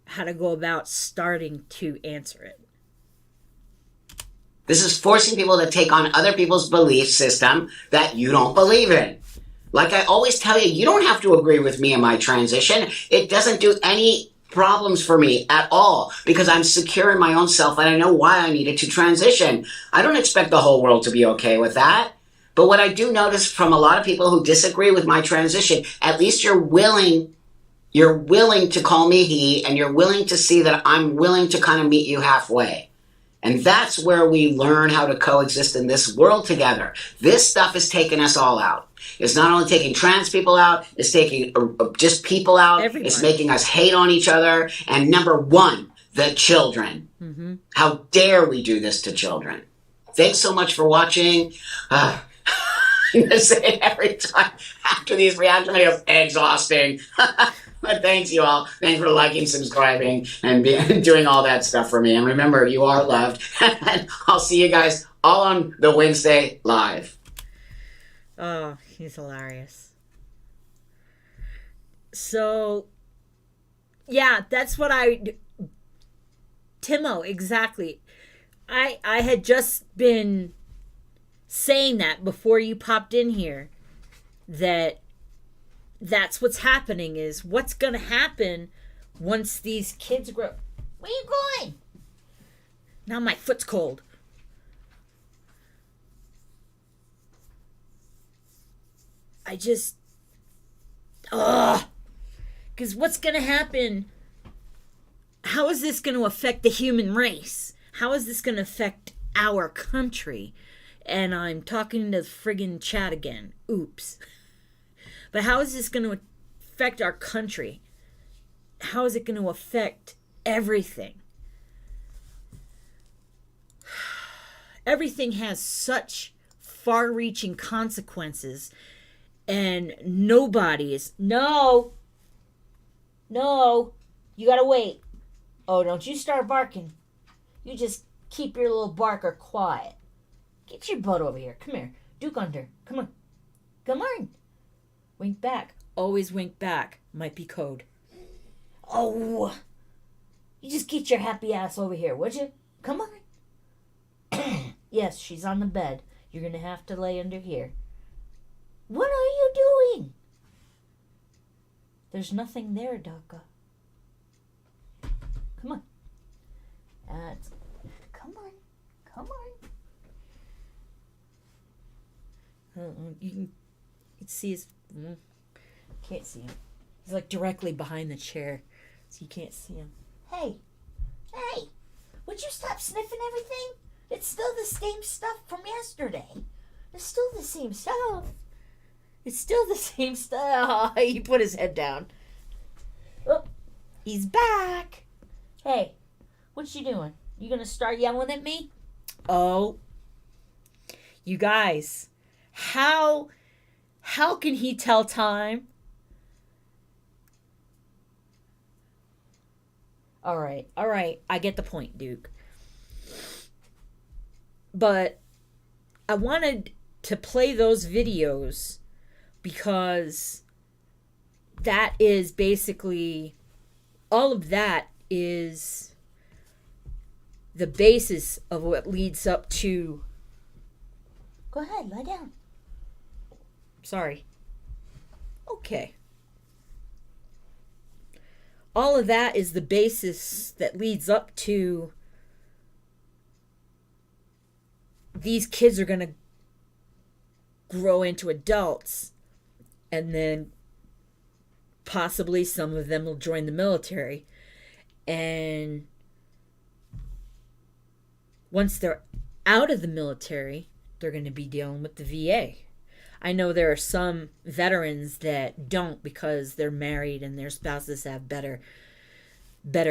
how to go about starting to answer it. This is forcing people to take on other people's belief system that you don't believe in. Like I always tell you, you don't have to agree with me in my transition. It doesn't do any problems for me at all because I'm secure in my own self and I know why I needed to transition. I don't expect the whole world to be okay with that. But what I do notice from a lot of people who disagree with my transition, at least you're willing to call me he, and you're willing to see that I'm willing to kind of meet you halfway. And that's where we learn how to coexist in this world together. This stuff is taking us all out. It's not only taking trans people out, it's taking just people out. Everyone. It's making us hate on each other. And number one, the children. Mm-hmm. How dare we do this to children? Thanks so much for watching. I'm going to say it every time after these reaction videos. Exhausting. But thanks, you all. Thanks for liking, subscribing, and doing all that stuff for me. And remember, you are loved. And I'll see you guys all on the Wednesday live. Oh, he's hilarious. So, yeah, that's what Timo, exactly. I had just been saying that before you popped in here, that's what's happening is what's going to happen once these kids grow. Where you going? Now my foot's cold. Because what's going to happen? How is this going to affect the human race? How is this going to affect our country? And I'm talking to the friggin' chat again. Oops. But how is this going to affect our country? How is it going to affect everything? Everything has such far-reaching consequences, and nobody is... No, you gotta wait. Oh, don't you start barking. You just keep your little barker quiet. Get your butt over here. Come here. Duke Hunter. Come on. Come on. Wink back. Always wink back. Might be code. Oh. You just get your happy ass over here, would you? Come on. Yes, she's on the bed. You're gonna have to lay under here. What are you doing? There's nothing there, Daka. Come on. Come on. Come on. You can see his... Can't see him. He's like directly behind the chair, so you can't see him. Hey! Hey! Would you stop sniffing everything? It's still the same stuff from yesterday. It's still the same stuff. It's still the same stuff. He put his head down. Oh, he's back. Hey, what you doing? You gonna start yelling at me? Oh, you guys, how can he tell time? All right, I get the point, Duke. But I wanted to play those videos because that is basically, all of that is the basis of what leads up to... Go ahead, lie down. Sorry. Okay. All of that is the basis that leads up to these kids are going to grow into adults, and then possibly some of them will join the military. And once they're out of the military, they're going to be dealing with the VA. I know there are some veterans that don't because they're married and their spouses have better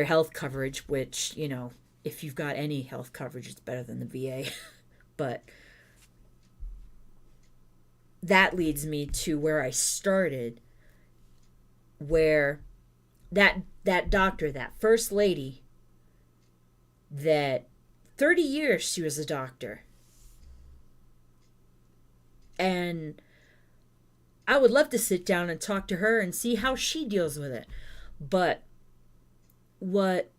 health coverage, which, you know, if you've got any health coverage, it's better than the VA. But that leads me to where I started, where that doctor, that first lady, that 30 years she was a doctor. And I would love to sit down and talk to her and see how she deals with it. But what...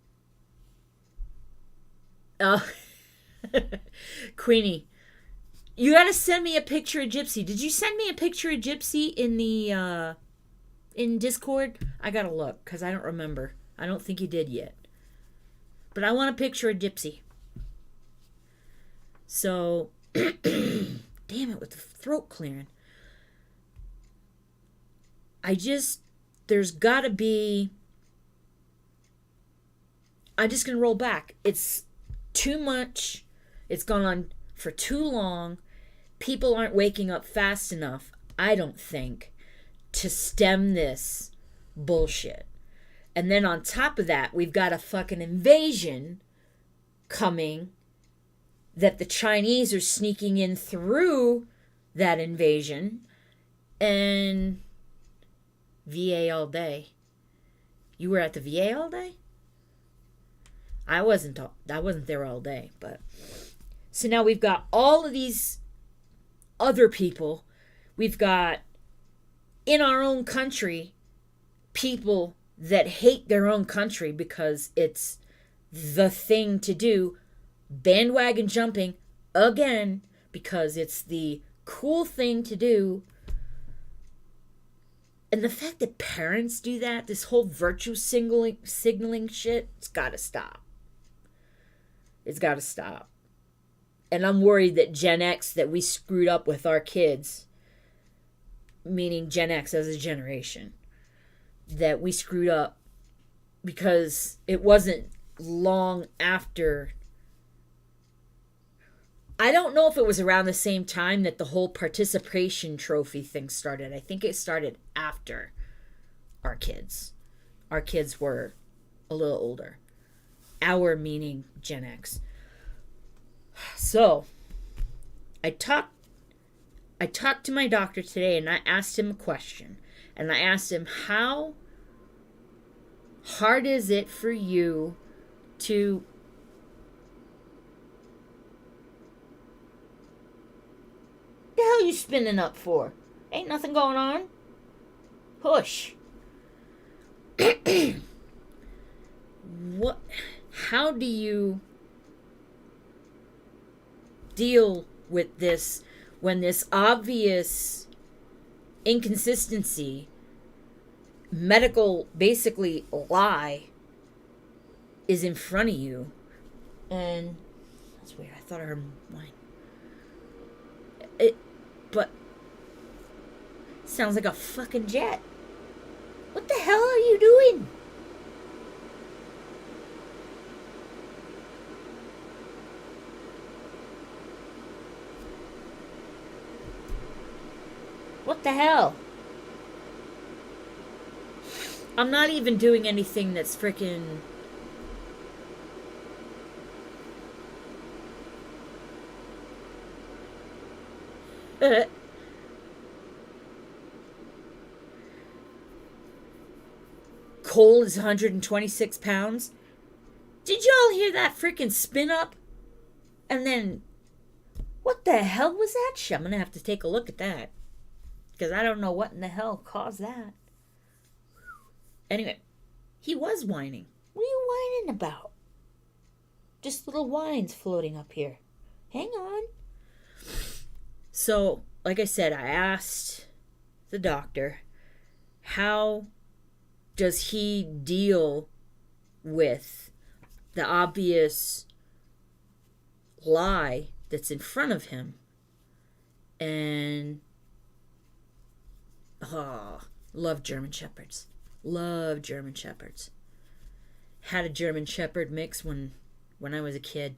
Queenie, you gotta send me a picture of Gypsy. Did you send me a picture of Gypsy in the, in Discord? I gotta look, because I don't remember. I don't think you did yet. But I want a picture of Gypsy. So... Damn it, with the throat clearing. There's gotta be... I'm just gonna roll back. It's too much. It's gone on for too long. People aren't waking up fast enough, I don't think, to stem this bullshit. And then on top of that, we've got a fucking invasion coming, that the Chinese are sneaking in through that invasion, and VA all day. You were at the VA all day? I wasn't there all day, but... So now we've got all of these other people. We've got, in our own country, people that hate their own country because it's the thing to do. Bandwagon jumping again because it's the cool thing to do. And the fact that parents do that, this whole virtue signaling shit, it's got to stop. It's got to stop. And I'm worried that Gen X, that we screwed up with our kids, meaning Gen X as a generation, that we screwed up because it wasn't long after. I don't know if it was around the same time that the whole participation trophy thing started. I think it started after our kids. Our kids were a little older. Our meaning Gen X. So, I talked to my doctor today and I asked him a question. And I asked him, how hard is it for you to... The hell you spinning up for? Ain't nothing going on. Push. What? How do you deal with this when this obvious inconsistency, medical basically lie, is in front of you. And that's weird. I thought I heard mine. But sounds like a fucking jet. What the hell are you doing? What the hell? I'm not even doing anything that's freaking... Cole is 126 pounds. Did y'all hear that freaking spin up? And then, what the hell was that shit? I'm gonna have to take a look at that. Because I don't know what in the hell caused that. Anyway, he was whining. What are you whining about? Just little whines floating up here. Hang on. So, like I said, I asked the doctor, how does he deal with the obvious lie that's in front of him? And, love German Shepherds. Love German Shepherds. Had a German Shepherd mix when I was a kid.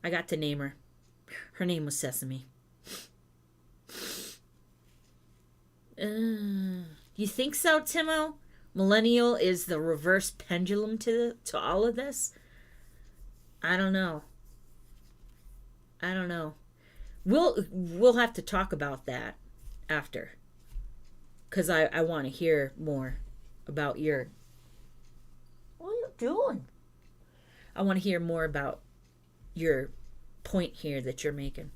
I got to name her. Her name was Sesame. You think so, Timo? Millennial is the reverse pendulum to all of this? I don't know. We'll have to talk about that after. Because I want to hear more about your... What are you doing? I want to hear more about your point here that you're making.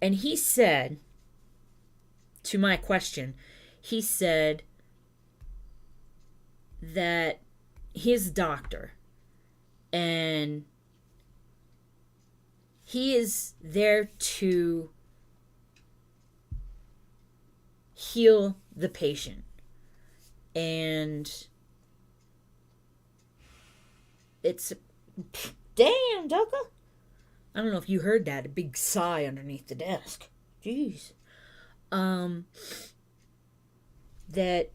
And he said, to my question, he said that his doctor, and he is there to heal the patient. And it's... Damn, Ducka. I don't know if you heard that. A big sigh underneath the desk. Jeez. That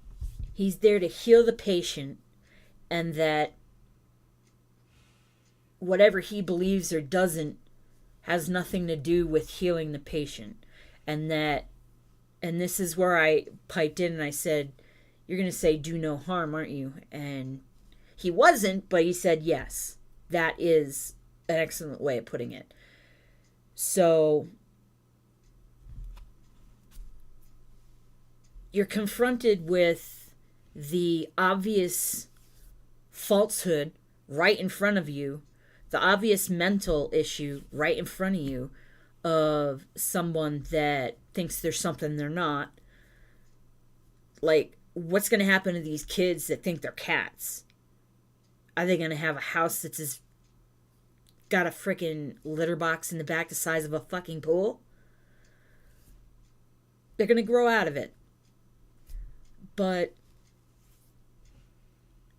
he's there to heal the patient, and that whatever he believes or doesn't has nothing to do with healing the patient. And this is where I piped in and I said, you're going to say do no harm, aren't you? And he wasn't, but he said yes. That is an excellent way of putting it. So you're confronted with the obvious falsehood right in front of you, the obvious mental issue right in front of you of someone that thinks there's something they're not. Like, what's going to happen to these kids that think they're cats? Are they going to have a house that's got a freaking litter box in the back the size of a fucking pool? They're going to grow out of it. But,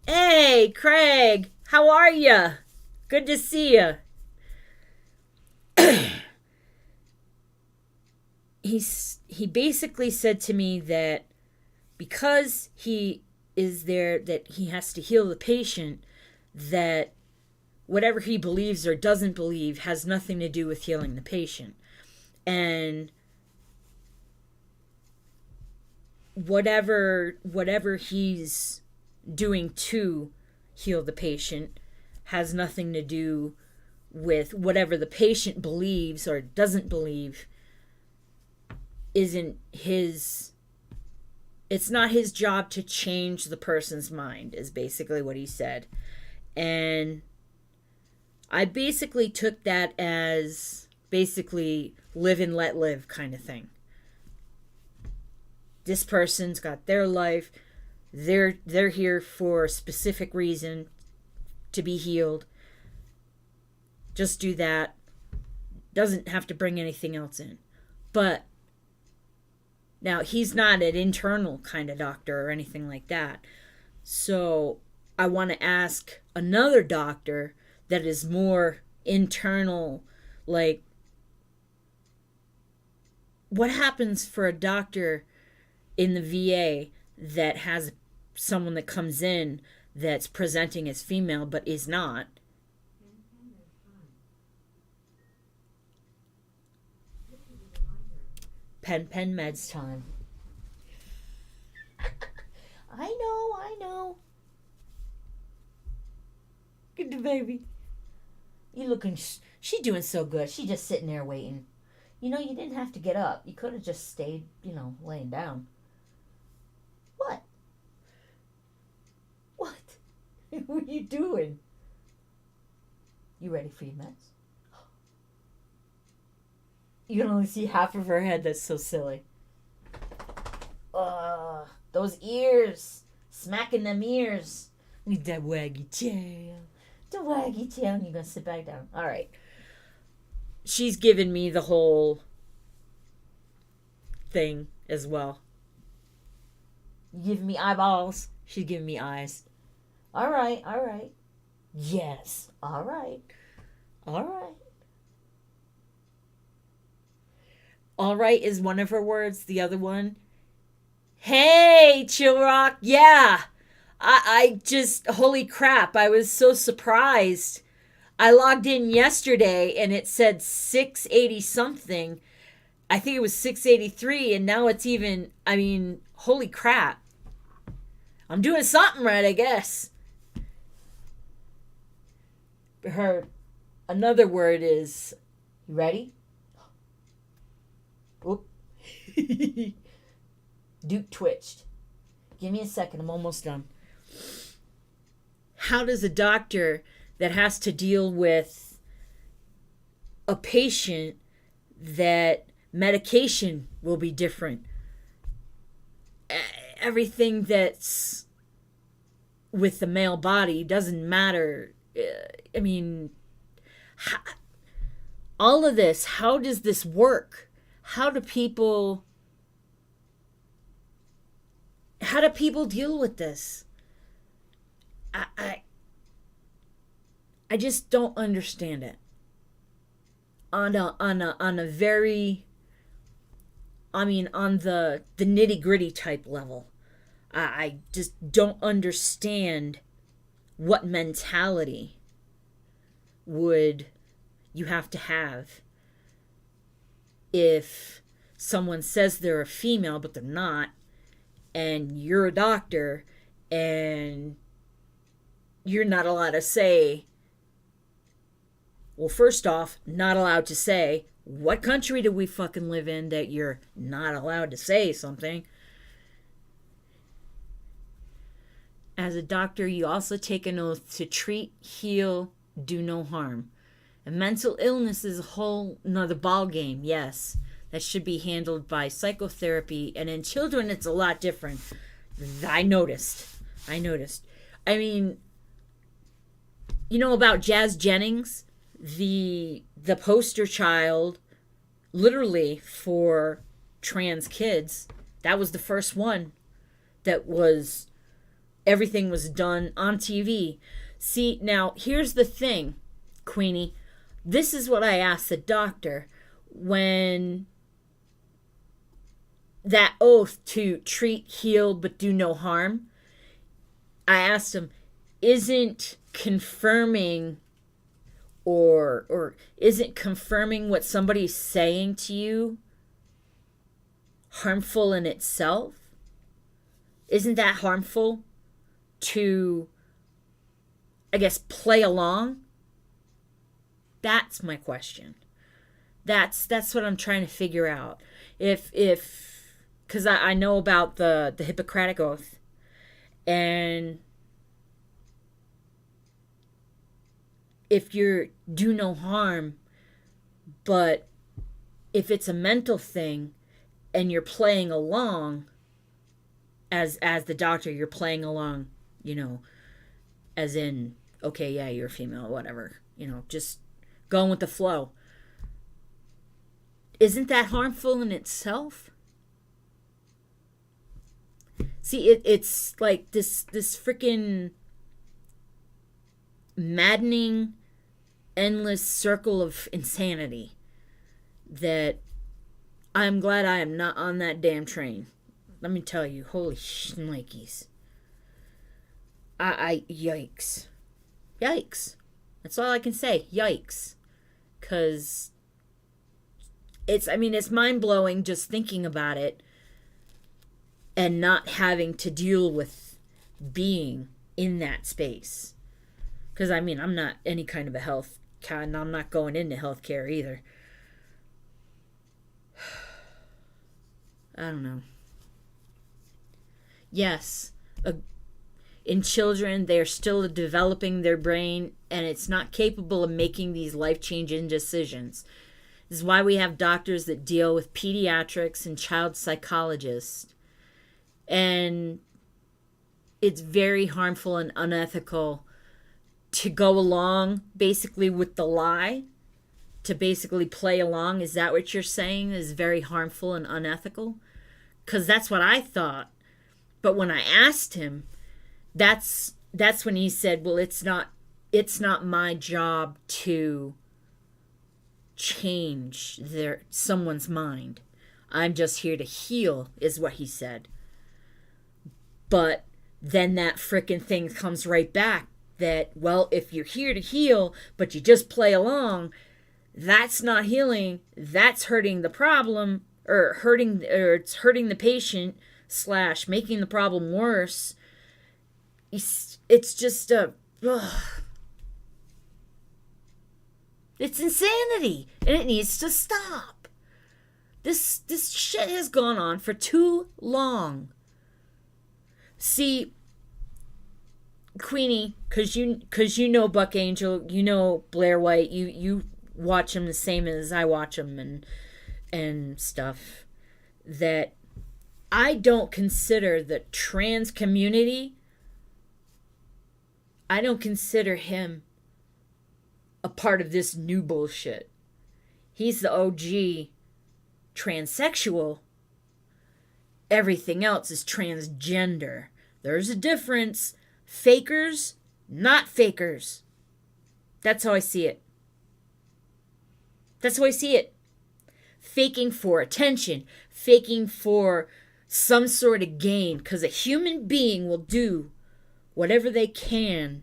hey, Craig, how are ya? Good to see ya. He basically said to me that because he is there, that he has to heal the patient, that whatever he believes or doesn't believe has nothing to do with healing the patient. And whatever he's doing to heal the patient has nothing to do with whatever the patient believes or doesn't believe. Isn't his... It's not his job to change the person's mind, is basically what he said. And I basically took that as basically live and let live kind of thing. This person's got their life. They're here for a specific reason, to be healed. Just do that. doesn't have to bring anything else in. But now he's not an internal kind of doctor or anything like that. So I want to ask another doctor that is more internal, like, what happens for a doctor in the VA that has someone that comes in that's presenting as female but is not? Pen meds time. I know. Good to baby. You looking, she doing so good. She just sitting there waiting. You know, you didn't have to get up. You could have just stayed, laying down. What? What? What are you doing? You ready for your meds? You can only see half of her head. That's so silly. Those ears. Smacking them ears. With that waggy tail. The waggy tail. And you're going to sit back down. All right. She's given me the whole thing as well. You giving me eyeballs. She's giving me eyes. All right. Yes. All right. All right is one of her words. The other one, hey, Chill Rock. Yeah. I just, holy crap. I was so surprised. I logged in yesterday and it said 680 something. I think it was 683 and now it's even, holy crap. I'm doing something right, I guess. Another word is, you ready? Oop. Duke twitched. Give me a second, I'm almost done. How does a doctor that has to deal with a patient that medication will be different? Everything that's with the male body doesn't matter. All of this, how does this work? How do people deal with this? I just don't understand it. On the nitty-gritty type level. I just don't understand what mentality would you have to have if someone says they're a female but they're not, and you're a doctor and you're not allowed to say, well, first off, not allowed to say, what country do we fucking live in that you're not allowed to say something? As a doctor, you also take an oath to treat, heal, do no harm. And mental illness is a whole nother ball game, yes. That should be handled by psychotherapy. And in children, it's a lot different. I noticed. You know about Jazz Jennings? The poster child, literally, for trans kids. That was the first one that was, everything was done on TV. See, now, here's the thing, Queenie. This is what I asked the doctor when that oath to treat, heal, but do no harm. I asked him, isn't confirming or isn't confirming what somebody's saying to you harmful in itself? Isn't that harmful to, I guess, play along? That's my question. That's what I'm trying to figure out. Because I know about the Hippocratic Oath, and if you're do no harm, but if it's a mental thing and you're playing along as the doctor, you're playing along, as in, okay, yeah, you're a female, whatever, just going with the flow. isn't that harmful in itself? See, it's like this freaking maddening, endless circle of insanity that I'm glad I am not on that damn train. Let me tell you, holy shnikes. Yikes. Yikes. That's all I can say. Yikes. Because it's mind-blowing just thinking about it and not having to deal with being in that space. Because, I'm not any kind of a health kind. I'm not going into healthcare either. I don't know. Yes, in children, they're still developing their brain, and it's not capable of making these life-changing decisions. This is why we have doctors that deal with pediatrics and child psychologists. And it's very harmful and unethical to go along basically with the lie, to basically play along. Is that what you're saying is very harmful and unethical? Because that's what I thought. But when I asked him, that's when he said, well, it's not my job to change someone's mind. I'm just here to heal, is what he said. But then that frickin' thing comes right back that, well, if you're here to heal, but you just play along, that's not healing. That's hurting the problem, or it's hurting the patient / making the problem worse. It's just it's insanity, and it needs to stop. This shit has gone on for too long. See, Queenie, cause you know Buck Angel, you know Blair White, you watch them the same as I watch them and stuff. That I don't consider the trans community. I don't consider him a part of this new bullshit. He's the OG transsexual. Everything else is transgender. There's a difference. Fakers, not fakers. That's how I see it. That's how I see it. Faking for attention. Faking for some sort of gain. Because a human being will do whatever they can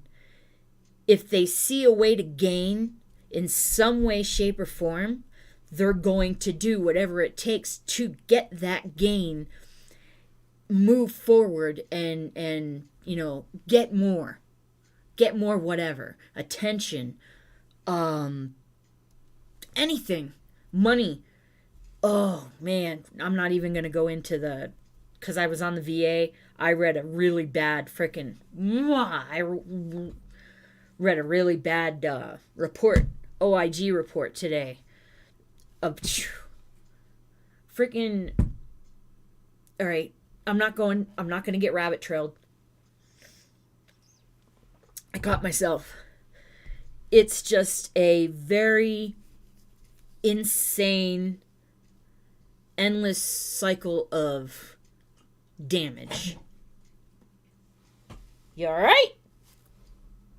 if they see a way to gain in some way, shape, or form. They're going to do whatever it takes to get that gain, move forward, and get more whatever, attention, anything, money. Oh man, I'm not even gonna go into because I was on the VA. I read a really bad report, OIG report today of freaking. All right, I'm not going to get rabbit trailed. I caught myself. It's just a very insane, endless cycle of damage. You alright?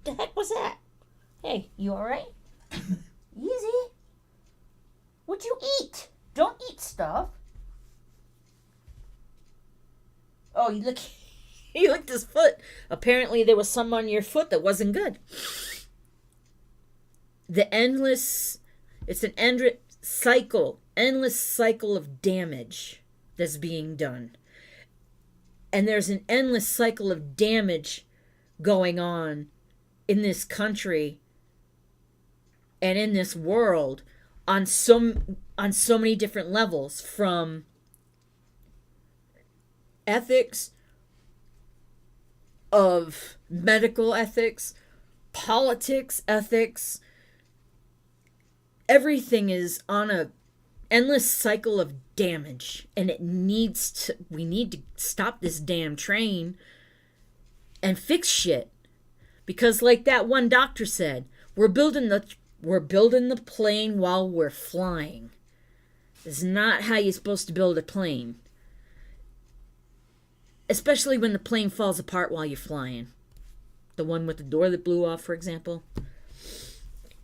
The heck was that? Hey, you alright? Easy. What'd you eat? Don't eat stuff. Oh, you licked his foot. Apparently there was some on your foot that wasn't good. It's an endless cycle of damage that's being done. And there's an endless cycle of damage going on in this country and in this world on so many different levels, from ethics, of medical ethics, politics ethics. Everything is on a endless cycle of damage, and we need to stop this damn train and fix shit. Because like that one doctor said, we're building the plane while we're flying. It's not how you're supposed to build a plane. Especially when the plane falls apart while you're flying. The one with the door that blew off, for example.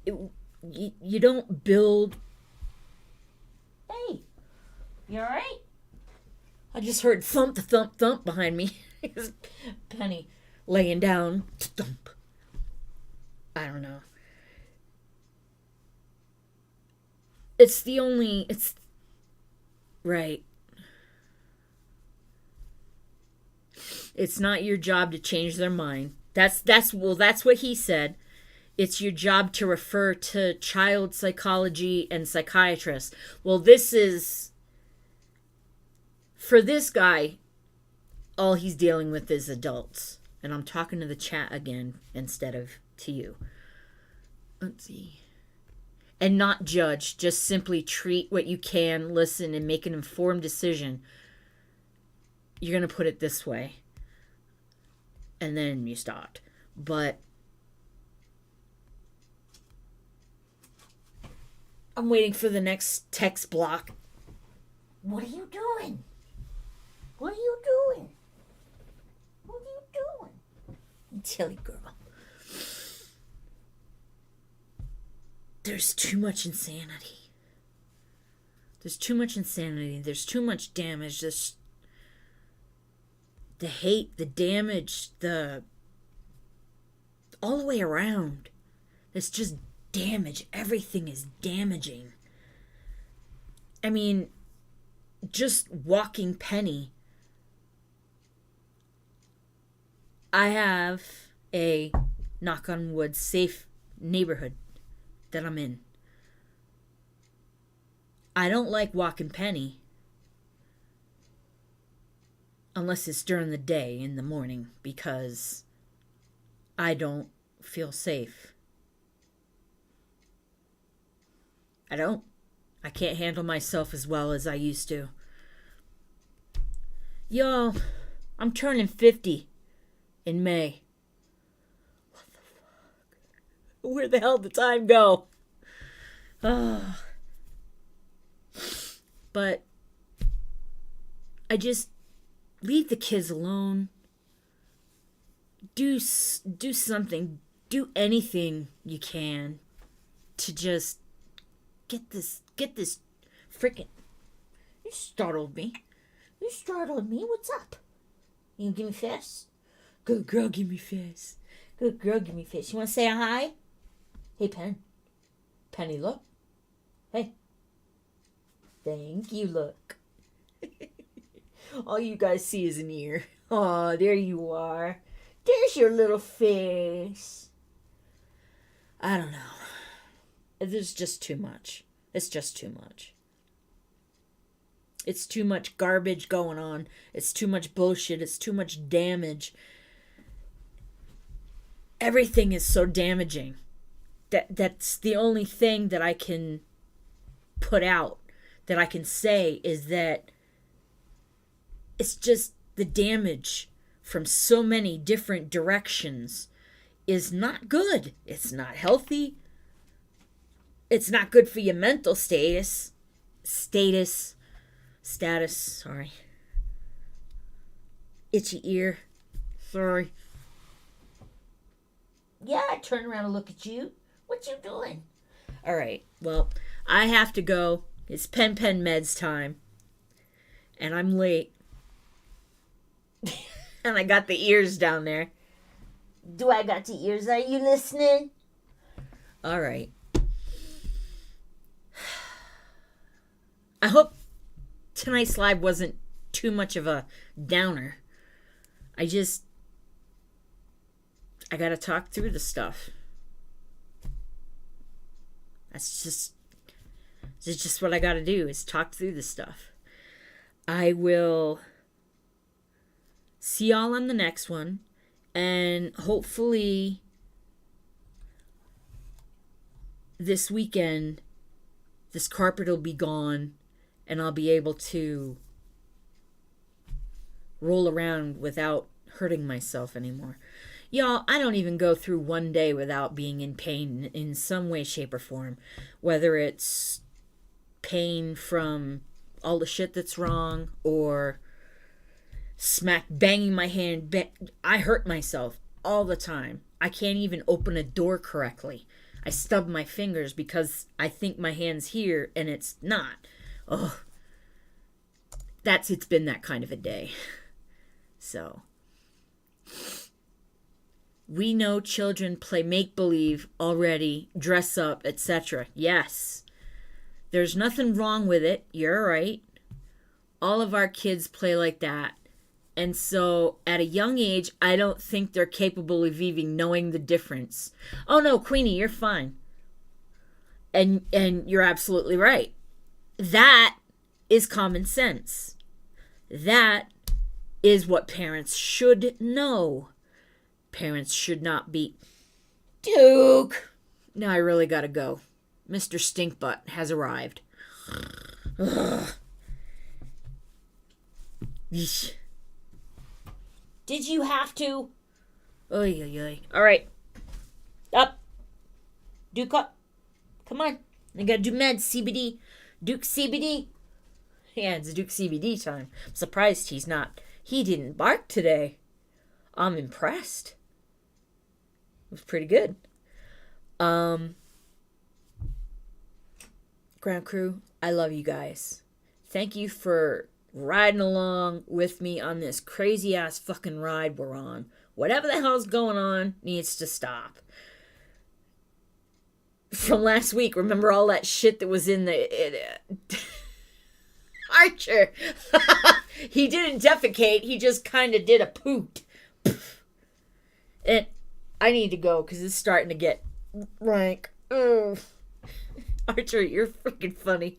You don't build... Hey, you alright? I just heard thump, thump, thump behind me. It's Penny laying down. Thump. I don't know. It's right. It's not your job to change their mind. That's what he said. It's your job to refer to child psychology and psychiatrists. Well, for this guy, all he's dealing with is adults. And I'm talking to the chat again instead of to you. Let's see. And not judge. Just simply treat what you can, listen, and make an informed decision. You're going to put it this way. And then you stopped. But I'm waiting for the next text block. What are you doing? What are you doing? What are you doing? Silly girl. There's too much insanity. There's too much insanity. There's too much damage. There's the hate, the damage, all the way around. It's just damage. Everything is damaging. I mean, just walking Penny. I have a, knock on wood, safe neighborhood that I'm in. I don't like walking Penny unless it's during the day in the morning because I don't feel safe. I don't. I can't handle myself as well as I used to. Yo, I'm turning 50 in May. What the fuck? Where the hell did time go? Oh. But I just leave the kids alone. Do something. Do anything you can to just get this freaking... You startled me. What's up? You give me fist? Good girl, give me fist. Good girl, give me fist. You want to say hi? Hey, Penny, look. Hey. Thank you, look. All you guys see is an ear. Oh, there you are. There's your little face. I don't know. There's just too much. It's just too much. It's too much garbage going on. It's too much bullshit. It's too much damage. Everything is so damaging. That's the only thing that I can put out, that I can say, is that it's just the damage from so many different directions is not good. It's not healthy. It's not good for your mental status, sorry. Itchy ear, sorry. Yeah, I turn around and look at you. What you doing? All right, well, I have to go. It's pen meds time. And I'm late. And I got the ears down there. Do I got the ears? Are you listening? All right. I hope tonight's live wasn't too much of a downer. I gotta talk through the stuff. That's just what I gotta do, is talk through the stuff. I will see y'all on the next one, and hopefully this weekend this carpet will be gone and I'll be able to roll around without hurting myself anymore. Y'all, I don't even go through one day without being in pain in some way, shape, or form. Whether it's pain from all the shit that's wrong, or banging my hand. I hurt myself all the time. I can't even open a door correctly. I stub my fingers because I think my hand's here and it's not. Oh, it's been that kind of a day. So, we know children play make-believe already, dress up, etc. Yes. There's nothing wrong with it. You're right. All of our kids play like that. And so at a young age, I don't think they're capable of even knowing the difference. Oh no, Queenie, you're fine. And you're absolutely right. That is common sense. That is what parents should know. Parents should not be... Duke! Now I really gotta go. Mr. Stinkbutt has arrived. Ugh. Yeesh. Did you have to? Oy, oy, oy. All right. Up. Duke up. Come on. I gotta do meds. CBD. Duke CBD. Yeah, it's Duke CBD time. I'm surprised he didn't bark today. I'm impressed. It was pretty good. Ground crew, I love you guys. Thank you for riding along with me on this crazy ass fucking ride we're on. Whatever the hell's going on needs to stop. From last week, remember all that shit that was in the... Archer! He didn't defecate, he just kind of did a poot. And I need to go because it's starting to get rank. Ugh. Archer, you're freaking funny.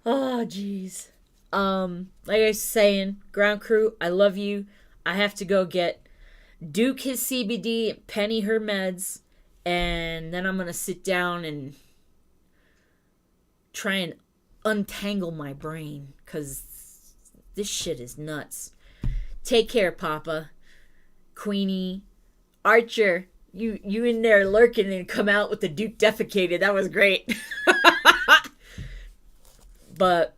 Oh, jeez. Like I was saying, ground crew, I love you. I have to go get Duke his CBD, Penny her meds, and then I'm going to sit down and try and untangle my brain, because this shit is nuts. Take care, Papa. Queenie. Archer, you in there lurking and come out with the Duke defecated. That was great. But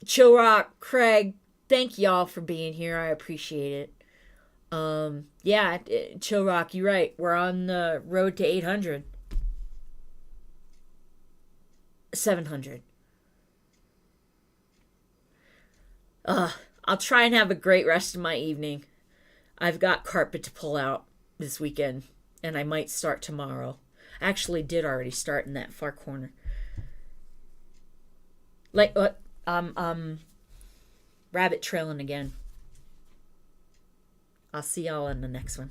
Chill Rock, Craig, thank y'all for being here. I appreciate it. Yeah, Chill Rock, you're right. We're on the road to 800. 700. I'll try and have a great rest of my evening. I've got carpet to pull out this weekend, and I might start tomorrow. I actually did already start in that far corner. Like what? Rabbit trailing again. I'll see y'all in the next one.